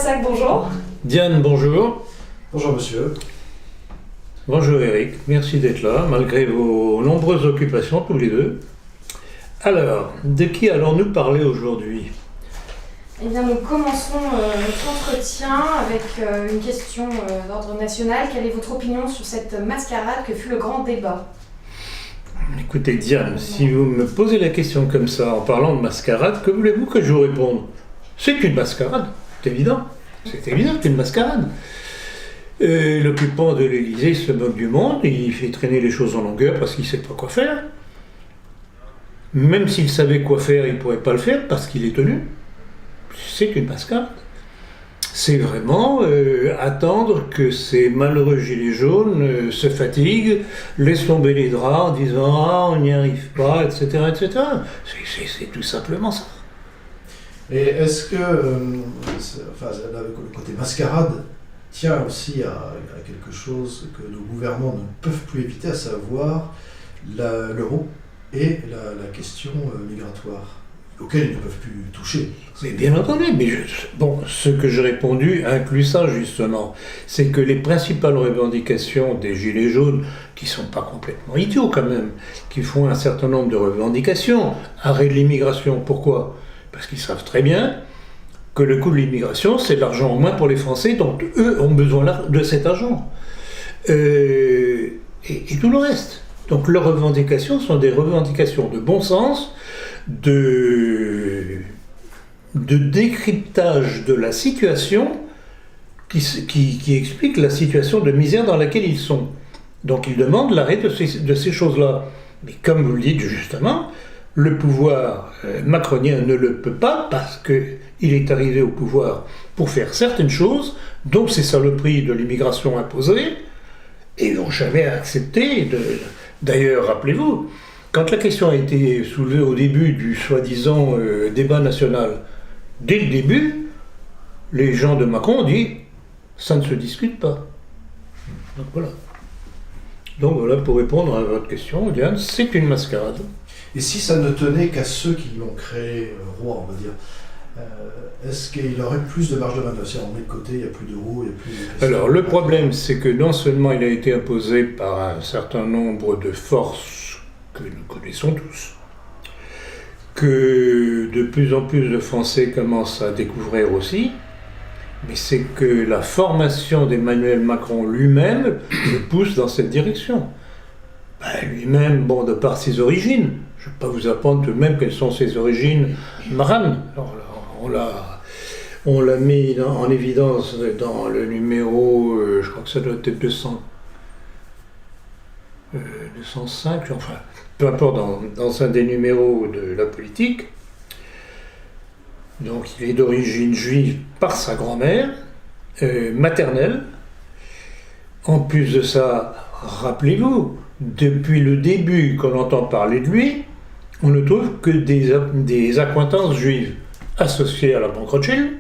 Massac, bonjour. Diane, bonjour. Bonjour monsieur. Bonjour Eric, merci d'être là, malgré vos nombreuses occupations tous les deux. Alors, de qui allons-nous parler aujourd'hui ? Eh bien, nous commençons notre entretien avec une question d'ordre national. Quelle est votre opinion sur cette mascarade que fut le grand débat ? Écoutez Diane, si vous me posez la question comme ça, en parlant de mascarade, que voulez-vous que je vous réponde ? C'est une mascarade, c'est évident. C'est évident que c'est une mascarade. L'occupant de l'Élysée se moque du monde, il fait traîner les choses en longueur parce qu'il ne sait pas quoi faire. Même s'il savait quoi faire, il ne pourrait pas le faire parce qu'il est tenu. C'est une mascarade. C'est vraiment attendre que ces malheureux gilets jaunes se fatiguent, laissent tomber les draps en disant « Ah, on n'y arrive pas, etc. etc. » C'est tout simplement ça. Et est-ce que le côté mascarade tient aussi à quelque chose que nos gouvernements ne peuvent plus éviter, à savoir l'euro et la question migratoire, auquel ils ne peuvent plus toucher. Mais bien entendu, mais ce que j'ai répondu inclut ça justement, c'est que les principales revendications des Gilets jaunes, qui ne sont pas complètement idiots quand même, qui font un certain nombre de revendications, arrêt de l'immigration, pourquoi ? Parce qu'ils savent très bien que le coût de l'immigration, c'est de l'argent en moins pour les Français, donc eux ont besoin de cet argent. Et tout le reste. Donc leurs revendications sont des revendications de bon sens, de décryptage de la situation qui explique la situation de misère dans laquelle ils sont. Donc ils demandent l'arrêt de ces choses-là. Mais comme vous le dites justement, le pouvoir macronien ne le peut pas parce qu'il est arrivé au pouvoir pour faire certaines choses, dont ces saloperies de l'immigration imposée, et ils n'ont jamais accepté. D'ailleurs, rappelez-vous, quand la question a été soulevée au début du soi-disant débat national, dès le début, les gens de Macron ont dit « ça ne se discute pas ». Donc voilà, pour répondre à votre question, Diane, c'est une mascarade. Et si ça ne tenait qu'à ceux qui l'ont créé roi, on va dire, est-ce qu'il aurait plus de marge de manœuvre ? Si on met de côté, il n'y a plus d'euros, il n'y a plus de... Alors, le problème, c'est que non seulement il a été imposé par un certain nombre de forces que nous connaissons tous, que de plus en plus de Français commencent à découvrir aussi, mais c'est que la formation d'Emmanuel Macron lui-même le pousse dans cette direction. Lui-même, de par ses origines, je ne vais pas vous apprendre tout de même quelles sont ses origines marranes. On l'a mis en évidence dans le numéro, je crois que ça doit être 205, enfin, peu importe, dans un des numéros de la politique. Donc il est d'origine juive par sa grand-mère, maternelle. En plus de ça, rappelez-vous, depuis le début qu'on entend parler de lui, on ne trouve que des accointances juives associées à la banque Rothschild.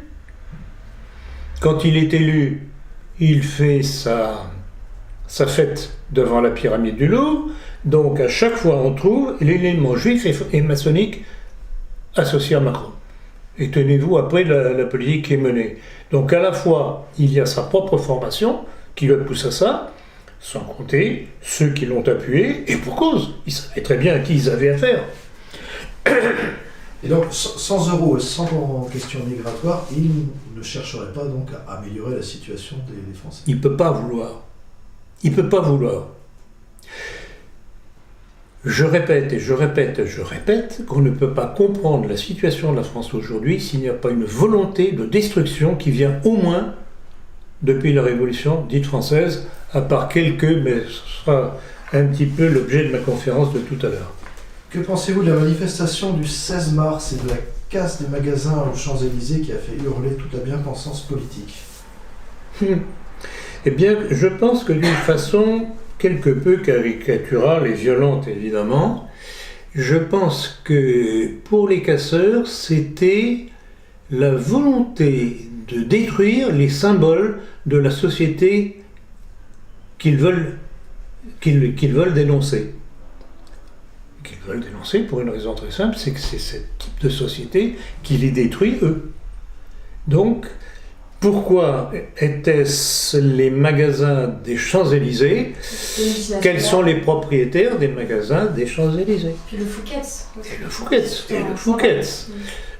Quand il est élu, il fait sa fête devant la pyramide du Louvre, donc à chaque fois on trouve l'élément juif et maçonnique associé à Macron. Et tenez-vous après la politique qui est menée. Donc à la fois, il y a sa propre formation qui le pousse à ça, sans compter ceux qui l'ont appuyé, et pour cause. Ils savaient très bien à qui ils avaient affaire. Et donc, sans euros et sans question migratoire, il ne chercherait pas donc à améliorer la situation des Français. Il ne peut pas vouloir. Il ne peut pas vouloir. Je répète et je répète et je répète qu'on ne peut pas comprendre la situation de la France aujourd'hui s'il n'y a pas une volonté de destruction qui vient au moins depuis la Révolution dite française, à part quelques, mais ce sera un petit peu l'objet de ma conférence de tout à l'heure. Que pensez-vous de la manifestation du 16 mars et de la casse des magasins aux Champs-Élysées qui a fait hurler toute la bien-pensance politique ? Eh bien, je pense que d'une façon quelque peu caricaturale et violente, évidemment, je pense que pour les casseurs, c'était la volonté de détruire les symboles de la société qu'ils veulent dénoncer. Qu'ils veulent dénoncer pour une raison très simple, c'est que c'est ce type de société qui les détruit, eux. Donc, Pourquoi était-ce les magasins des Champs-Élysées? Quels sont les propriétaires des magasins des Champs-Élysées? Puis le Fouquet's. Et le Fouquet's.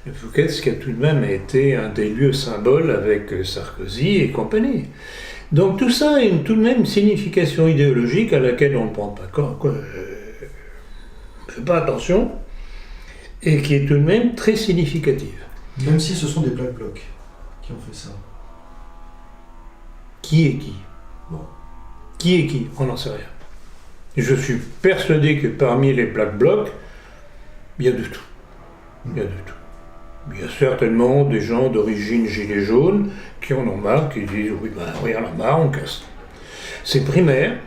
Le Fouquet's qui a tout de même été un des lieux symboles avec Sarkozy et compagnie. Donc tout ça a tout de même une signification idéologique à laquelle on ne prend pas fait pas attention et qui est tout de même très significative. Même si ce sont des Black Blocs qui ont fait ça. Qui est qui? Bon. Qui est qui? On n'en sait rien. Je suis persuadé que parmi les Black Blocs, il y a de tout. Il y a de tout. Il y a certainement des gens d'origine gilets jaunes qui en ont marre, qui disent oui, on en a marre, on casse. C'est primaire.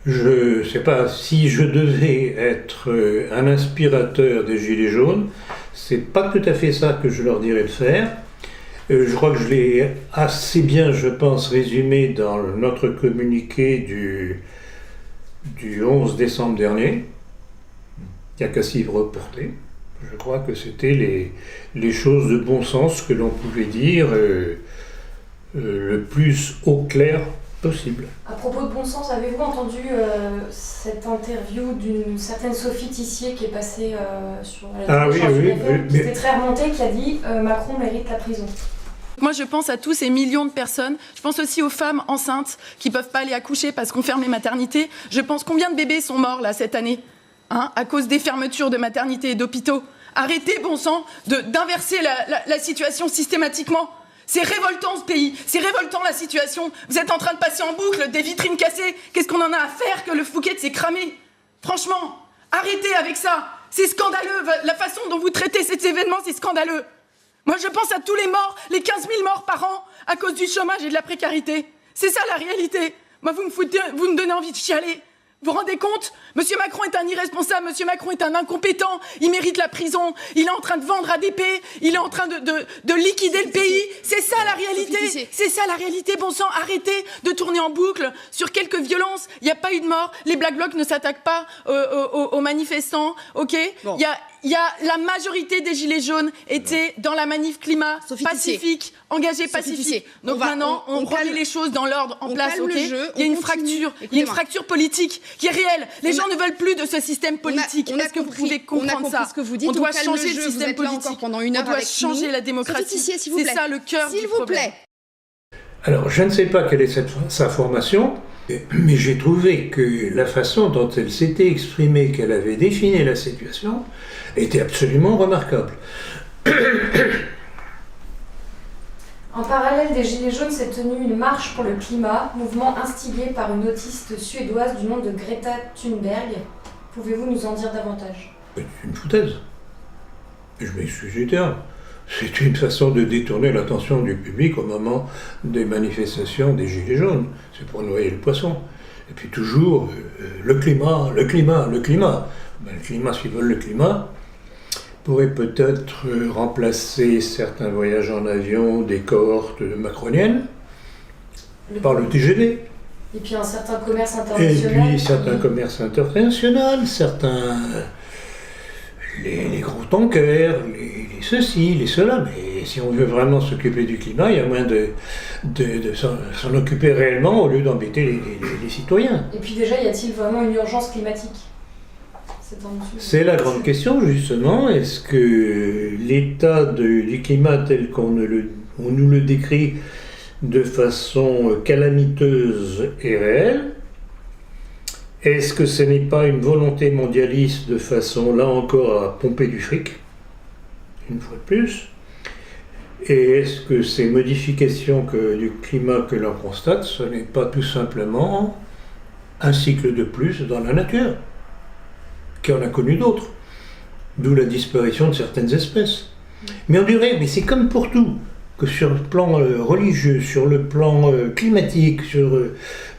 Je ne sais pas si je devais être un inspirateur des gilets jaunes, c'est pas tout à fait ça que je leur dirais de faire. Je crois que je l'ai assez bien, je pense, résumé dans notre communiqué du 11 décembre dernier. Il n'y a qu'à s'y reporter. Je crois que c'était les choses de bon sens que l'on pouvait dire le plus au clair possible. À propos de bon sens, avez-vous entendu cette interview d'une certaine Sophie Tissier qui est passée sur la oui, qui était très remontée, qui a dit Macron mérite la prison. Moi, je pense à tous ces millions de personnes. Je pense aussi aux femmes enceintes qui ne peuvent pas aller accoucher parce qu'on ferme les maternités. Je pense combien de bébés sont morts là cette année à cause des fermetures de maternités et d'hôpitaux. Arrêtez, bon sang, d'inverser la situation systématiquement. C'est révoltant ce pays, c'est révoltant la situation. Vous êtes en train de passer en boucle des vitrines cassées. Qu'est-ce qu'on en a à faire que le Fouquet's s'est cramé? Franchement, arrêtez avec ça. C'est scandaleux. La façon dont vous traitez cet événement, c'est scandaleux. Moi, je pense à tous les morts, les 15 000 morts par an à cause du chômage et de la précarité. C'est ça la réalité. Moi, vous me donnez envie de chialer. Vous vous rendez compte? Monsieur Macron est un irresponsable, Monsieur Macron est un incompétent, il mérite la prison, il est en train de vendre ADP, il est en train de liquider le pays. C'est ça la réalité, c'est ça la réalité, bon sang, arrêtez de tourner en boucle sur quelques violences. Il n'y a pas eu de mort, les Black Blocs ne s'attaquent pas aux manifestants, ok? Bon. La majorité des Gilets jaunes étaient dans la manif climat, pacifique, engagée pacifique. Donc maintenant, on remet les choses dans l'ordre en place, ok? Il y a une fracture politique qui est réelle. Les gens ne veulent plus de ce système politique. Est-ce que vous pouvez comprendre ça? On doit changer le système politique. On doit changer la démocratie. C'est ça le cœur du problème. Alors, je ne sais pas quelle est sa formation, mais j'ai trouvé que la façon dont elle s'était exprimée, qu'elle avait défini la situation, était absolument remarquable. En parallèle des Gilets jaunes s'est tenue une marche pour le climat, mouvement instigé par une autiste suédoise du nom de Greta Thunberg. Pouvez-vous nous en dire davantage? C'est une foutaise. Je m'excuse du terme. C'est une façon de détourner l'attention du public au moment des manifestations des Gilets jaunes. C'est pour noyer le poisson. Et puis toujours, le climat. Ben, le climat, s'ils veulent le climat, pourrait peut-être remplacer certains voyages en avion des cohortes macroniennes par le TGV. Et puis un certain commerce international. Et puis certains commerces internationaux, certains... Les gros tankers, les ceci, les cela, mais si on veut vraiment s'occuper du climat, il y a moyen de s'en occuper réellement au lieu d'embêter les citoyens. Et puis déjà, y a-t-il vraiment une urgence climatique? C'est la grande question, justement. Est-ce que l'état du climat tel qu'on nous le décrit de façon calamiteuse est réel? Est-ce que ce n'est pas une volonté mondialiste de façon, là encore, à pomper du fric, une fois de plus? Et est-ce que ces modifications du climat que l'on constate, ce n'est pas tout simplement un cycle de plus dans la nature, qui en a connu d'autres, d'où la disparition de certaines espèces? Mais on dirait, mais c'est comme pour tout, que sur le plan religieux, sur le plan climatique, sur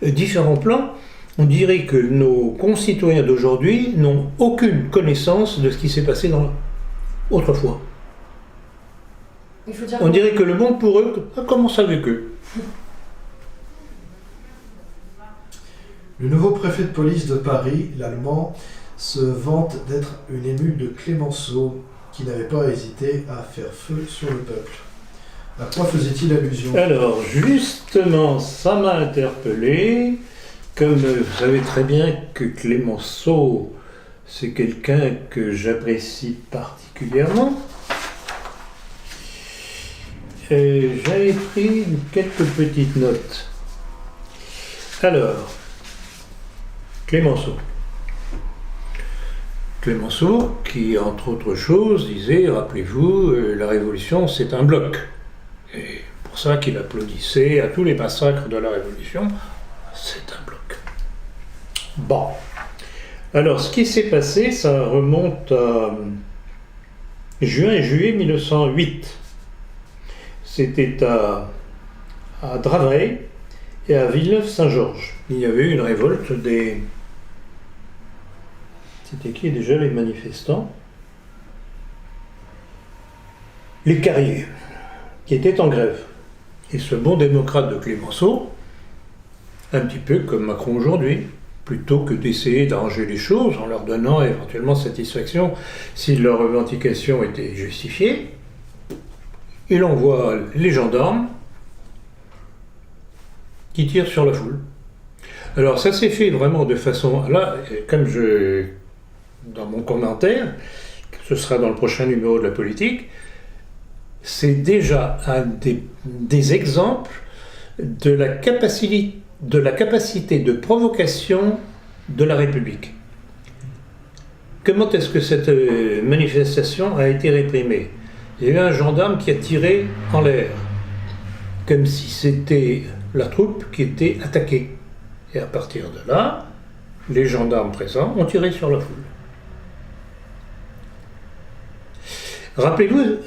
différents plans, on dirait que nos concitoyens d'aujourd'hui n'ont aucune connaissance de ce qui s'est passé autrefois. On dirait que le monde pour eux a commencé avec eux. Le nouveau préfet de police de Paris, l'Allemand, se vante d'être une émule de Clémenceau qui n'avait pas hésité à faire feu sur le peuple. À quoi faisait-il allusion? Alors, justement, ça m'a interpellé. Comme vous savez très bien que Clémenceau, c'est quelqu'un que j'apprécie particulièrement, j'avais pris quelques petites notes. Alors, Clémenceau, qui, entre autres choses, disait, rappelez-vous, la Révolution, c'est un bloc. Et pour ça qu'il applaudissait à tous les massacres de la Révolution, c'est un bloc. Bon. Alors, ce qui s'est passé, ça remonte à juin et juillet 1908. C'était à Draveil et à Villeneuve-Saint-Georges. Il y avait eu une révolte des... C'était qui déjà les manifestants? Les carriers, qui étaient en grève. Et ce bon démocrate de Clémenceau, un petit peu comme Macron aujourd'hui, plutôt que d'essayer d'arranger les choses en leur donnant éventuellement satisfaction si leur revendication était justifiée, il envoie les gendarmes qui tirent sur la foule. Alors ça s'est fait vraiment de façon... Là, comme dans mon commentaire, ce sera dans le prochain numéro de la politique, c'est déjà un des exemples de la capacité de provocation de la République. Comment est-ce que cette manifestation a été réprimée? Il y a eu un gendarme qui a tiré en l'air, comme si c'était la troupe qui était attaquée. Et à partir de là, les gendarmes présents ont tiré sur la foule. Rappelez-vous,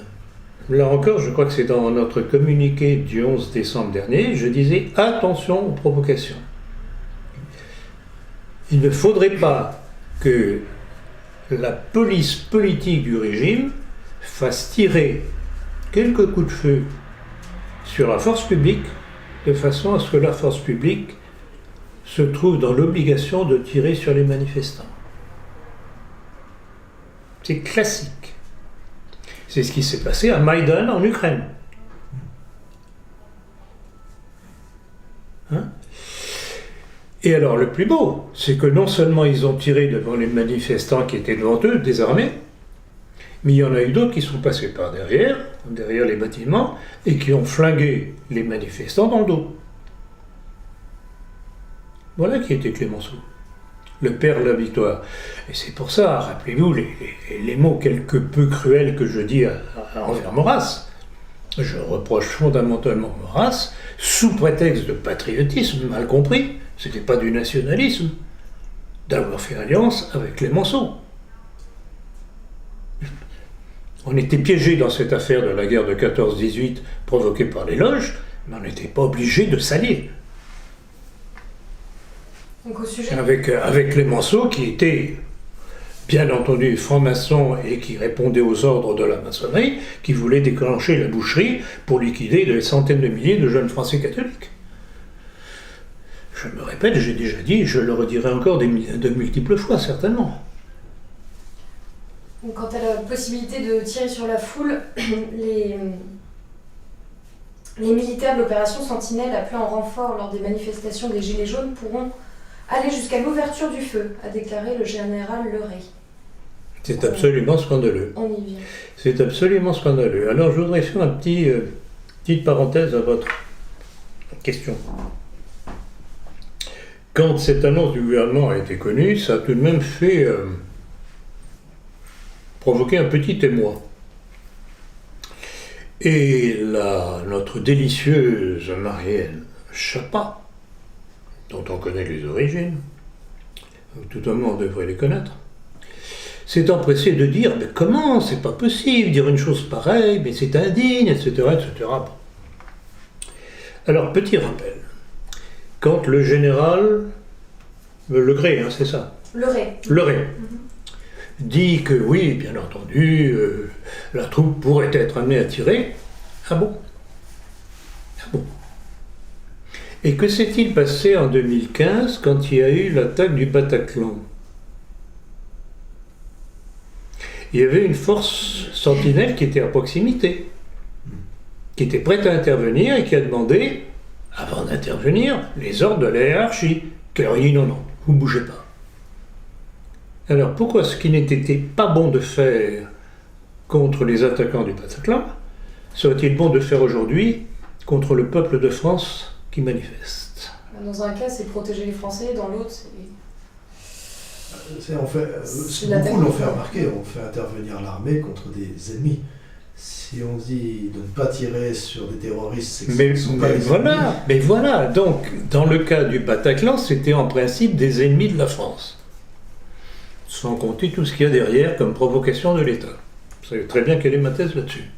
là encore, je crois que c'est dans notre communiqué du 11 décembre dernier, je disais attention aux provocations. Il ne faudrait pas que la police politique du régime fasse tirer quelques coups de feu sur la force publique de façon à ce que la force publique se trouve dans l'obligation de tirer sur les manifestants. C'est classique. C'est ce qui s'est passé à Maïdan en Ukraine. Hein? Et alors le plus beau, c'est que non seulement ils ont tiré devant les manifestants qui étaient devant eux, désarmés, mais il y en a eu d'autres qui sont passés par derrière les bâtiments, et qui ont flingué les manifestants dans le dos. Voilà qui était Clémenceau, le père de la victoire. Et c'est pour ça, rappelez-vous les mots quelque peu cruels que je dis envers Maurras. Je reproche fondamentalement Maurras, sous prétexte de patriotisme, mal compris, c'était pas du nationalisme, d'avoir fait alliance avec Clémenceau. On était piégés dans cette affaire de la guerre de 14-18 provoquée par les loges, mais on n'était pas obligés de s'allier. Donc au sujet... Avec Clémenceau, qui était bien entendu franc-maçon et qui répondait aux ordres de la maçonnerie, qui voulait déclencher la boucherie pour liquider des centaines de milliers de jeunes Français catholiques. Je me répète, j'ai déjà dit, je le redirai encore de multiples fois, certainement. Donc, quant à la possibilité de tirer sur la foule, les militaires de l'opération Sentinelle appelés en renfort lors des manifestations des Gilets jaunes pourront aller jusqu'à l'ouverture du feu, a déclaré le général Leray. C'est absolument scandaleux. On y vient. C'est absolument scandaleux. Alors je voudrais faire une petite parenthèse à votre question. Quand cette annonce du gouvernement a été connue, ça a tout de même fait provoquer un petit émoi. Et notre délicieuse Marielle Chapa, dont on connaît les origines, tout le monde devrait les connaître, s'est empressé de dire « Mais comment, c'est pas possible, dire une chose pareille, mais c'est indigne, etc. etc. » Alors, petit rappel, quand le général Leray, c'est ça? Leray dit que oui, bien entendu, la troupe pourrait être amenée à tirer. Ah bon? Et que s'est-il passé en 2015 quand il y a eu l'attaque du Bataclan? Il y avait une force sentinelle qui était à proximité. qui était prête à intervenir et qui a demandé, avant d'intervenir, les ordres de la hiérarchie. Qui leur a dit non, vous ne bougez pas. Alors pourquoi ce qui n'était pas bon de faire contre les attaquants du Bataclan serait-il bon de faire aujourd'hui contre le peuple de France qui manifeste? Dans un cas, c'est protéger les Français, dans l'autre, c'est... Beaucoup l'ont fait remarquer, on fait intervenir l'armée contre des ennemis. Si on dit de ne pas tirer sur des terroristes, c'est que ce ne sont pas les ennemis. Mais voilà, donc dans le cas du Bataclan, c'était en principe des ennemis de la France. Sans compter tout ce qu'il y a derrière comme provocation de l'État. Vous savez très bien quelle est ma thèse là-dessus.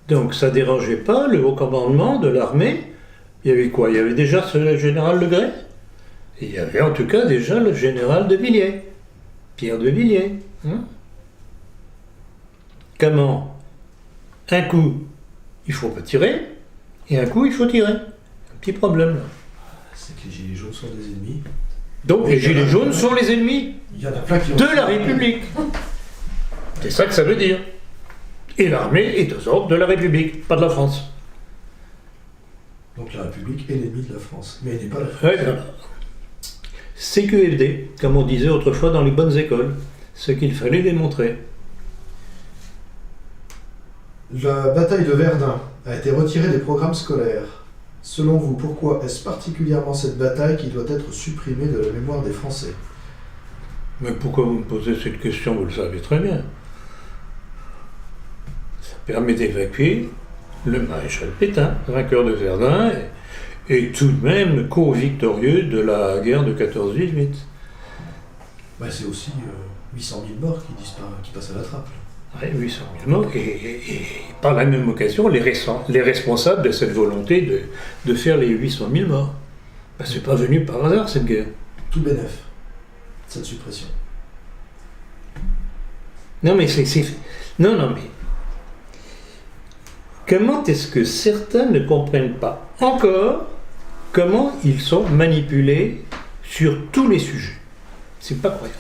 Donc ça ne dérangeait pas le haut commandement de l'armée. Il y avait quoi? Il y avait déjà le général Legret. Et il y avait en tout cas déjà le général de Villiers. Pierre de Villiers. Comment? Un coup, il ne faut pas tirer, et un coup, il faut tirer. Un petit problème là. C'est que les gilets jaunes sont des ennemis. Donc les gilets jaunes sont les ennemis Il y en a plein qui ont de la République. C'est ça que ça veut dire. Et l'armée est aux ordres de la République, pas de la France. Donc la République est l'ennemi de la France, mais elle n'est pas la France. Ouais, voilà. CQFD, comme on disait autrefois dans les bonnes écoles, ce qu'il fallait démontrer. La bataille de Verdun a été retirée des programmes scolaires. Selon vous, pourquoi est-ce particulièrement cette bataille qui doit être supprimée de la mémoire des Français? Mais pourquoi vous me posez cette question? Vous le savez très bien. Ça permet d'évacuer le maréchal Pétain, vainqueur de Verdun, et tout de même co-victorieux de la guerre de 14-18. C'est aussi 800 000 morts qui passent à la trappe. Oui, 800 000 morts, et par la même occasion, les responsables de cette volonté de faire les 800 000 morts. C'est pas venu par hasard, cette guerre. Tout bénef, cette suppression. Non, mais Non, mais... Comment est-ce que certains ne comprennent pas encore comment ils sont manipulés sur tous les sujets? C'est pas croyable.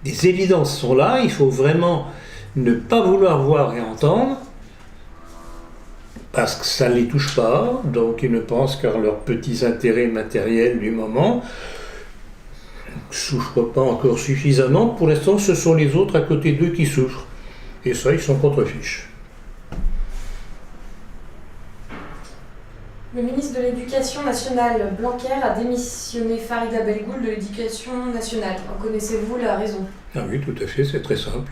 Des évidences sont là, il faut vraiment ne pas vouloir voir et entendre, parce que ça ne les touche pas, donc ils ne pensent qu'à leurs petits intérêts matériels du moment, ne souffrent pas encore suffisamment. Pour l'instant, ce sont les autres à côté d'eux qui souffrent. Et ça, ils sont contre-fiches. Le ministre de l'Éducation nationale, Blanquer, a démissionné Farida Belgoul de l'Éducation nationale. En connaissez-vous la raison? Ah oui, tout à fait, c'est très simple.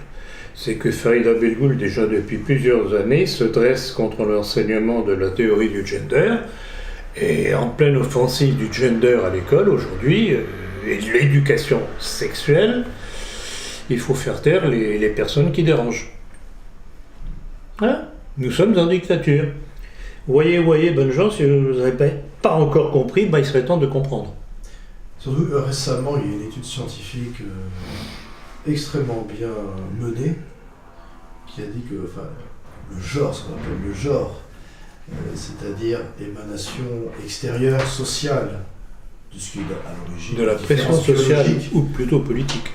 C'est que Farida Belgoul, déjà depuis plusieurs années, se dresse contre l'enseignement de la théorie du gender, et en pleine offensive du gender à l'école aujourd'hui, et de l'éducation sexuelle, il faut faire taire les personnes qui dérangent. Voilà, nous sommes en dictature. Voyez, bonnes gens, si vous n'avez pas encore compris, il serait temps de comprendre. Surtout, récemment, il y a une étude scientifique extrêmement bien menée qui a dit que le genre, ce qu'on appelle le genre, c'est-à-dire émanation extérieure sociale de ce qui est à l'origine de la pression sociale, ou plutôt politique,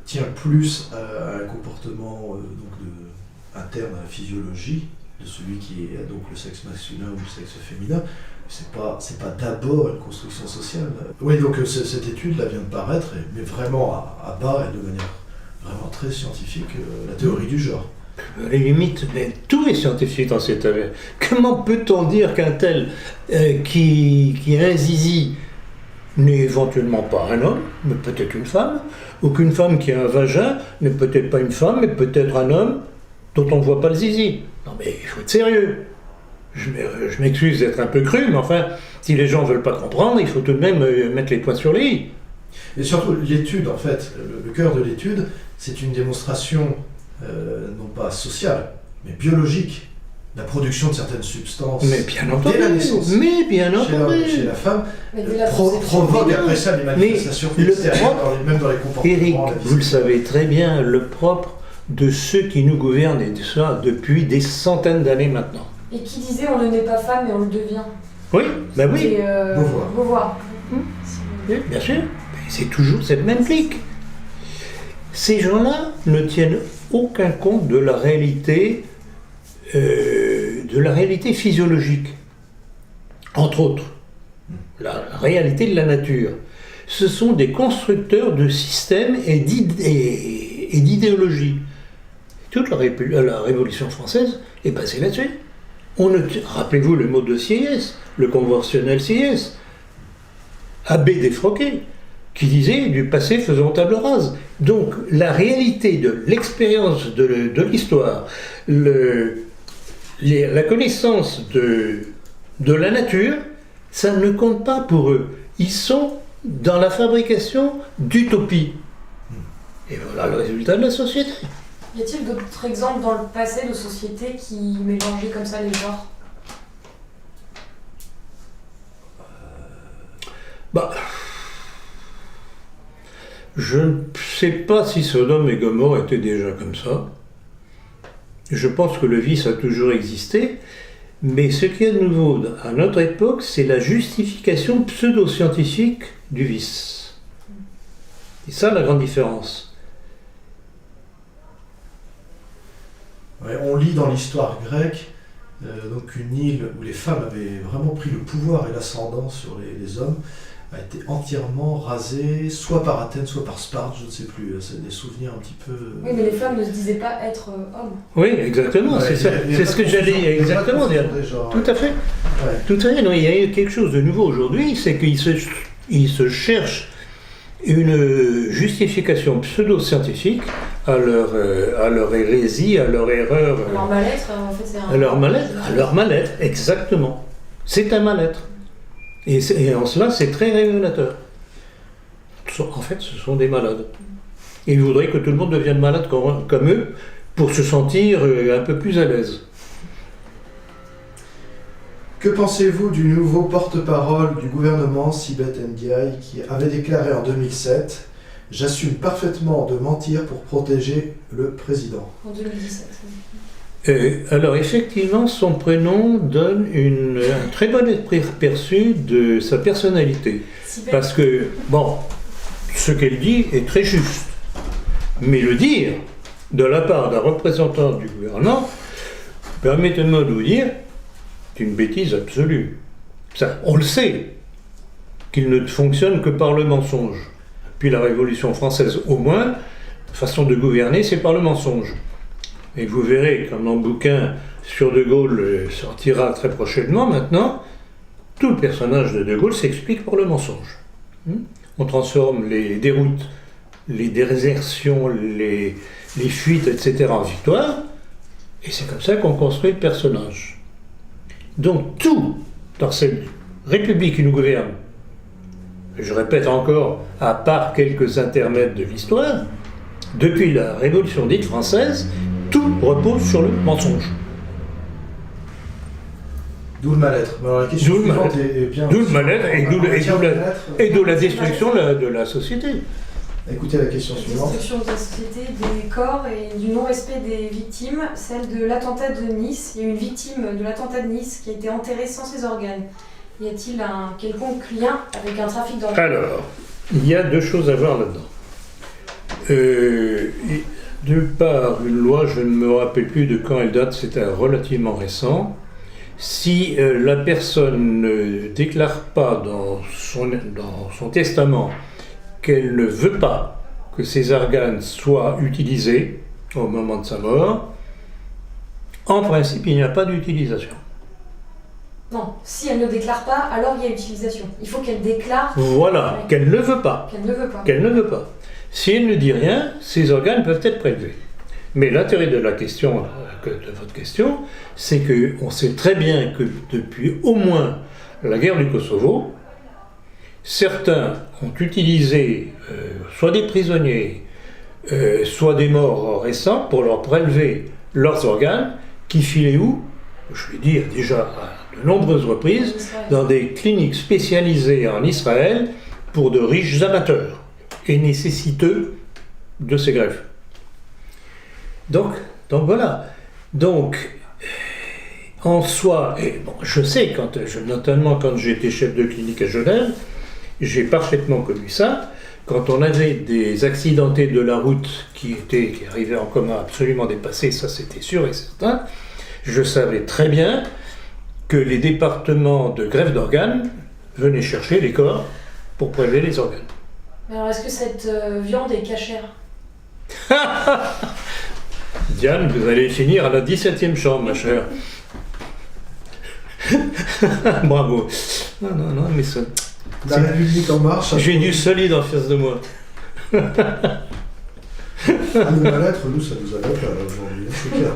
tient plus à un comportement interne à la physiologie de celui qui est donc le sexe masculin ou le sexe féminin. C'est pas d'abord une construction sociale. Oui, donc cette étude là vient de paraître, mais vraiment à bas et de manière vraiment très scientifique, la théorie du genre. À la limite, mais tout est scientifique dans cette affaire. Comment peut-on dire qu'un tel qui a un zizi n'est éventuellement pas un homme, mais peut-être une femme, ou qu'une femme qui a un vagin n'est peut-être pas une femme, mais peut-être un homme dont on ne voit pas le zizi? Non mais il faut être sérieux. Je m'excuse d'être un peu cru, mais enfin, si les gens ne veulent pas comprendre, il faut tout de même mettre les points sur les i. Et surtout, l'étude, en fait, le cœur de l'étude, c'est une démonstration, non pas sociale, mais biologique, la production de certaines substances mais bien entendu, dès la naissance. Mais bien entendu. Chez la femme, Mais provoque après ça des manifestations extérieures, même dans les comportements. Éric, vous le savez très bien, le propre de ceux qui nous gouvernent, et ça depuis des centaines d'années maintenant. Et qui disait on ne naît pas femme mais on le devient? Oui, ben oui. Beauvoir. Oui, bien sûr. C'est toujours cette même clique. Ces gens-là ne tiennent aucun compte de la réalité physiologique. Entre autres, la réalité de la nature. Ce sont des constructeurs de systèmes et d'idéologies. Toute la Révolution française est basée là-dessus. Rappelez-vous le mot de Sieyès, le conventionnel Sieyès, abbé défroqué, qui disait « du passé faisons table rase ». Donc la réalité de l'expérience de l'histoire, la connaissance de la nature, ça ne compte pas pour eux. Ils sont dans la fabrication d'utopies. Et voilà le résultat de la société. Y a-t-il d'autres exemples dans le passé de sociétés qui mélangeaient comme ça les genres ? Je ne sais pas si Sodome et Gomorrhe étaient déjà comme ça. Je pense que le vice a toujours existé, mais ce qu'il y a de nouveau à notre époque, c'est la justification pseudo-scientifique du vice. C'est ça la grande différence. Ouais, on lit dans l'histoire grecque donc une île où les femmes avaient vraiment pris le pouvoir et l'ascendant sur les hommes, a été entièrement rasée, soit par Athènes, soit par Sparte, je ne sais plus. C'est des souvenirs un petit peu... Oui, mais les femmes ne se disaient pas être hommes. Oui, exactement, Ouais, c'est ça. C'est ce que j'allais exactement dire. Tout à fait. Ouais. Tout à fait. Non, il y a eu quelque chose de nouveau aujourd'hui, c'est qu'ils se cherchent une justification pseudo-scientifique à leur hérésie, à leur erreur. À leur mal-être, en fait, c'est un... À leur mal-être, exactement. C'est un mal-être. Et en cela, c'est très révélateur. En fait, ce sont des malades. Et ils voudraient que tout le monde devienne malade comme eux pour se sentir un peu plus à l'aise. Que pensez-vous du nouveau porte-parole du gouvernement, Sibeth Ndiaye, qui avait déclaré en 2007 « J'assume parfaitement de mentir pour protéger le président ». En 2017. Alors effectivement, son prénom donne un très bon perçu de sa personnalité. Parce que, bon, ce qu'elle dit est très juste. Mais le dire de la part d'un représentant du gouvernement, permettez-moi de vous dire, c'est une bêtise absolue. Ça, on le sait, qu'il ne fonctionne que par le mensonge. Puis la Révolution française, au moins, la façon de gouverner, c'est par le mensonge. Et vous verrez, quand mon bouquin sur De Gaulle sortira très prochainement maintenant, tout le personnage de De Gaulle s'explique par le mensonge. On transforme les déroutes, les désertions, les fuites, etc. en victoire, et c'est comme ça qu'on construit le personnage. Donc tout dans cette République qui nous gouverne, je répète encore, à part quelques intermèdes de l'histoire, depuis la Révolution dite française, tout repose sur le mensonge. D'où le mal-être. Alors, la question suivante est bien... D'où le mal-être et d'où la destruction de la société. Écoutez la question suivante. La destruction de la société, des corps et du non-respect des victimes, celle de l'attentat de Nice. Il y a eu une victime de l'attentat de Nice qui a été enterrée sans ses organes. Y a-t-il un quelconque lien avec un trafic d'organes ? Alors, il y a deux choses à voir là-dedans. De par une loi, je ne me rappelle plus de quand elle date, c'était relativement récent. Si la personne ne déclare pas dans son testament qu'elle ne veut pas que ses organes soient utilisés au moment de sa mort, en principe, il n'y a pas d'utilisation. Non, si elle ne déclare pas, alors il y a utilisation. Il faut qu'elle déclare... Voilà, qu'elle ne veut pas. Qu'elle ne veut pas. Qu'elle ne veut pas. Si elle ne dit rien, ses organes peuvent être prélevés. Mais l'intérêt de la question, de votre question, c'est qu'on sait très bien que depuis au moins la guerre du Kosovo, certains ont utilisé soit des prisonniers, soit des morts récents pour leur prélever leurs organes, qui filaient où ? Je l'ai dit déjà à de nombreuses reprises, dans des cliniques spécialisées en Israël pour de riches amateurs et nécessiteux de ces greffes. Donc voilà. Donc, en soi, et bon, je sais, notamment quand j'étais chef de clinique à Genève, j'ai parfaitement connu ça, quand on avait des accidentés de la route qui arrivaient en coma absolument dépassés, ça c'était sûr et certain, je savais très bien que les départements de greffe d'organes venaient chercher les corps pour prélever les organes. Mais alors, est-ce que cette viande est cachère? Diane, vous allez finir à la 17e chambre, ma chère. Bravo. Non, mais ça... La République en marche. J'ai du solide en face de moi. À nous mal-être, nous, ça nous adapte aujourd'hui, c'est clair.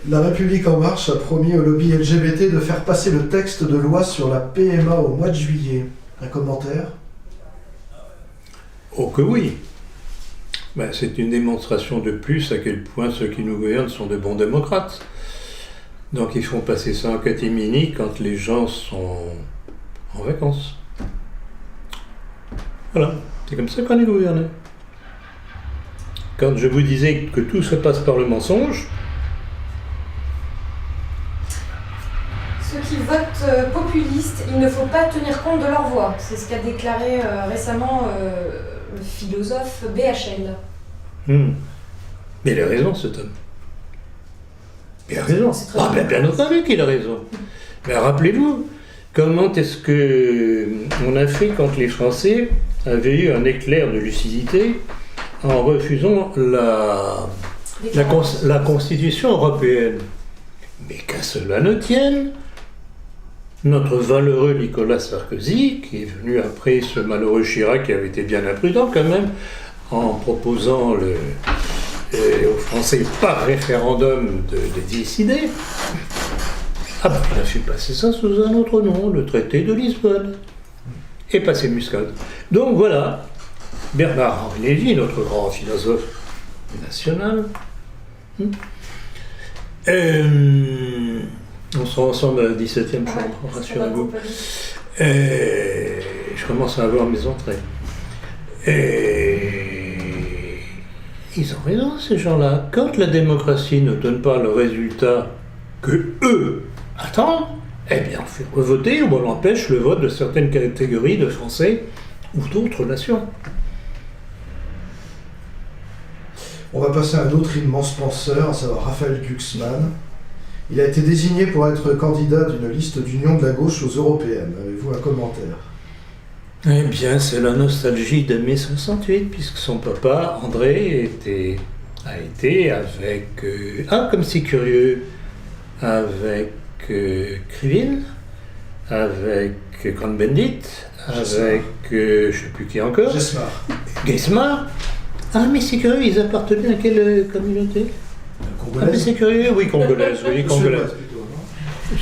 La République en marche a promis au lobby LGBT de faire passer le texte de loi sur la PMA au mois de juillet. Un commentaire? Oh que oui. Ben, c'est une démonstration de plus à quel point ceux qui nous gouvernent sont de bons démocrates. Donc ils font passer ça en catimini quand les gens sont en vacances. Voilà, c'est comme ça qu'on est gouverné. Quand je vous disais que tout se passe par le mensonge, Ceux qui votent populistes, il ne faut pas tenir compte de leur voix. C'est ce qu'a déclaré récemment le philosophe BHL. mais il a raison cet homme. Il a raison. C'est très Ah ben bien entendu qu'il a raison. Mais rappelez-vous, comment est-ce que on a fait quand les Français avaient eu un éclair de lucidité en refusant la Constitution européenne? Mais qu'à cela ne tienne, notre valeureux Nicolas Sarkozy, qui est venu après ce malheureux Chirac qui avait été bien imprudent quand même, en proposant aux Français par référendum de décider, il a fait passer ça sous un autre nom, le traité de Lisbonne, et passer muscade. Donc voilà, Bernard-Henri Lévy, notre grand philosophe national. On sera ensemble à la 17e chambre, rassurez-vous. Je commence à avoir mes entrées. Ils ont raison, ces gens-là. Quand la démocratie ne donne pas le résultat que eux attendent, eh bien, on fait revoter ou on empêche le vote de certaines catégories de Français ou d'autres nations. On va passer à un autre immense penseur, à savoir Raphaël Glucksmann. Il a été désigné pour être candidat d'une liste d'union de la gauche aux européennes. Avez-vous un commentaire? Eh bien, c'est la nostalgie de mai 68, puisque son papa, André, a été avec... comme c'est curieux, avec Krivine, avec Cohn-Bendit, avec... je ne sais plus qui encore. Geismar. Ah, mais c'est curieux, ils appartenaient à quelle communauté? Congolaise. Ah, mais c'est curieux, oui, congolaise, oui, congolaise. Je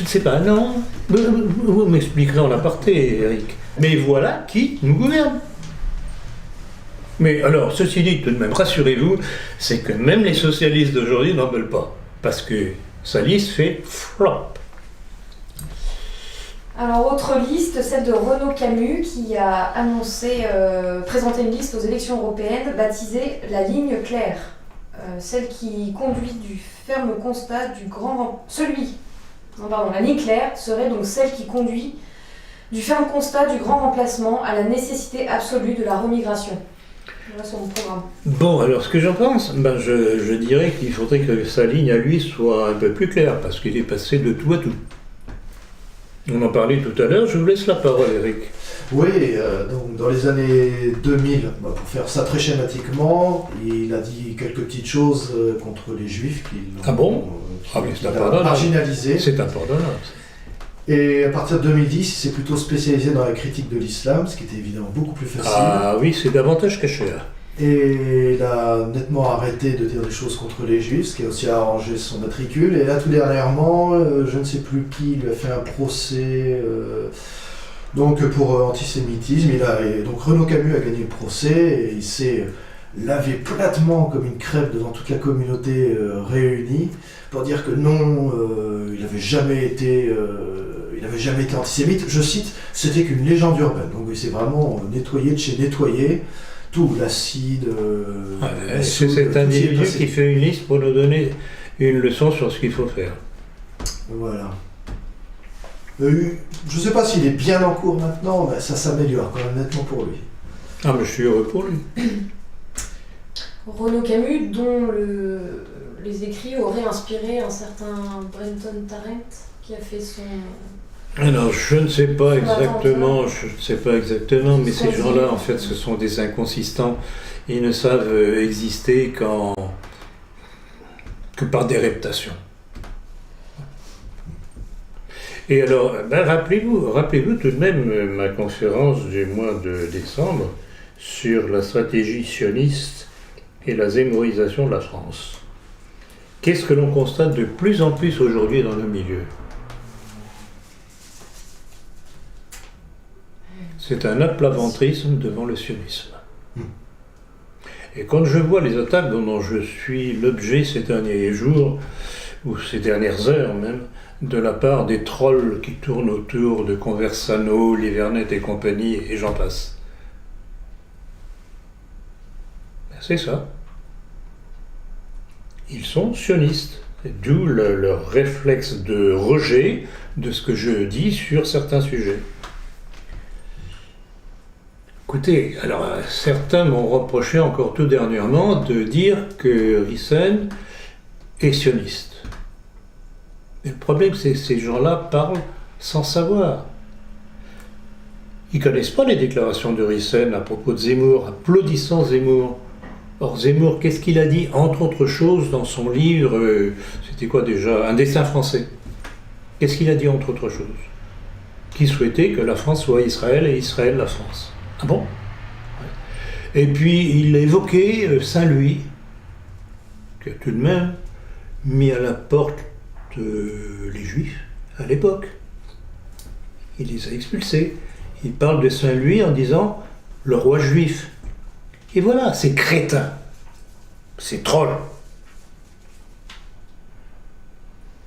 ne sais pas, non. Vous m'expliquerez en aparté, Eric. Mais voilà qui nous gouverne. Mais alors, ceci dit, tout de même, rassurez-vous, c'est que même les socialistes d'aujourd'hui n'en veulent pas. Parce que sa liste fait flop. Alors, autre liste, celle de Renaud Camus, qui a annoncé présenter une liste aux élections européennes baptisée la ligne claire. Celle qui conduit du ferme constat du grand... la ligne claire serait donc celle qui conduit du ferme constat du grand remplacement à la nécessité absolue de la remigration. Voilà son programme. Bon, alors ce que j'en pense, je dirais qu'il faudrait que sa ligne à lui soit un peu plus claire, parce qu'il est passé de tout à tout. On en parlait tout à l'heure, je vous laisse la parole, Eric. Oui, donc dans les années 2000, pour faire ça très schématiquement, il a dit quelques petites choses contre les juifs qui l'ont marginalisé. C'est impardonnable. Et à partir de 2010, il s'est plutôt spécialisé dans la critique de l'islam, ce qui était évidemment beaucoup plus facile. Ah oui, c'est davantage caché là. Et il a nettement arrêté de dire des choses contre les juifs, ce qui a aussi arrangé son matricule. Et là, tout dernièrement, je ne sais plus qui lui a fait un procès donc pour antisémitisme. Donc Renaud Camus a gagné le procès et il s'est lavé platement comme une crêpe devant toute la communauté réunie pour dire que non, il n'avait jamais été antisémite. Je cite, c'était qu'une légende urbaine. Donc il s'est vraiment nettoyé de chez nettoyé. Tout, l'acide... c'est cet individu qui fait une liste pour nous donner une leçon sur ce qu'il faut faire. Voilà. Je ne sais pas s'il est bien en cours maintenant, mais ça s'améliore quand même nettement pour lui. Ah, mais je suis heureux pour lui. Renaud Camus, dont les écrits auraient inspiré un certain Brenton Tarrant, qui a fait son... Alors, je ne sais pas Son exactement, attentat. je ne sais pas exactement, mais ces Choisi. gens-là, en fait, ce sont des inconsistants. Ils ne savent exister que par des reptations. Et alors, ben, rappelez-vous tout de même ma conférence du mois de décembre sur la stratégie sioniste et la zémorisation de la France. Qu'est-ce que l'on constate de plus en plus aujourd'hui dans nos milieux? C'est un aplaventrisme devant le sionisme. Et quand je vois les attaques dont je suis l'objet ces derniers jours, ou ces dernières heures même, de la part des trolls qui tournent autour de Conversano, Livernet et compagnie, et j'en passe. Ben, c'est ça. Ils sont sionistes, d'où leur réflexe de rejet de ce que je dis sur certains sujets. Écoutez, alors certains m'ont reproché encore tout dernièrement de dire que Rissen est sioniste. Mais le problème, c'est que ces gens-là parlent sans savoir. Ils ne connaissent pas les déclarations de Rissen à propos de Zemmour, applaudissant Zemmour. Or, Zemmour, qu'est-ce qu'il a dit, entre autres choses, dans son livre, c'était quoi déjà, Un destin français. Qu'est-ce qu'il a dit, entre autres choses? Qu'il souhaitait que la France soit Israël et Israël la France. Ah bon? Et puis, il a évoqué Saint-Louis, qui a tout de même mis à la porte les Juifs à l'époque. Il les a expulsés. Il parle de Saint-Louis en disant le roi juif. Et voilà, c'est crétin, c'est troll.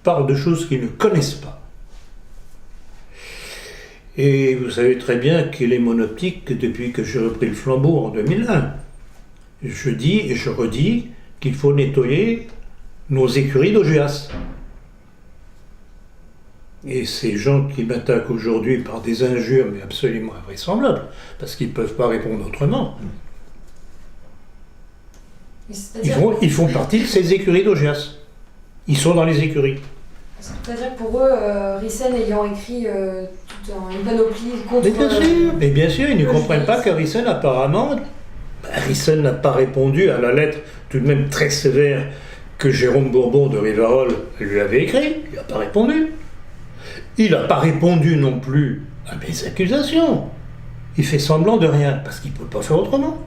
Parle de choses qu'ils ne connaissent pas. Et vous savez très bien qu'il est mon optique depuis que j'ai repris le flambeau en 2001. Je dis et je redis qu'il faut nettoyer nos écuries d'Augias. Et ces gens qui m'attaquent aujourd'hui par des injures, mais absolument invraisemblables, parce qu'ils ne peuvent pas répondre autrement, ils font partie de ces écuries d'Augias. Ils sont dans les écuries. C'est-à-dire que pour eux, Rissen ayant écrit toute une panoplie contre... Mais bien sûr, ils ne comprennent pas que Rissen apparemment... Rissen n'a pas répondu à la lettre tout de même très sévère que Jérôme Bourbon de Rivarol lui avait écrit. Il n'a pas répondu. Il n'a pas répondu non plus à mes accusations. Il fait semblant de rien, parce qu'il ne peut pas faire autrement.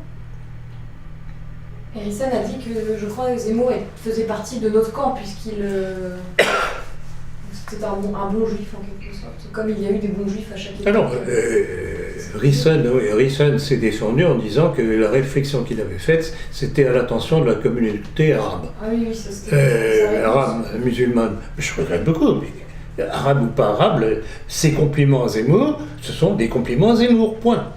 Et Rissen a dit que, je crois, que Zemmour faisait partie de notre camp, puisqu'il... C'était un bon juif, en quelque sorte. Comme il y a eu des bons juifs à chaque époque. Alors, Rissen s'est défendu en disant que la réflexion qu'il avait faite, c'était à l'attention de la communauté arabe. Ah oui, ça c'était... arabe, musulmane. Je regrette beaucoup, mais arabe ou pas arabe, ces compliments à Zemmour, ce sont des compliments à Zemmour, point.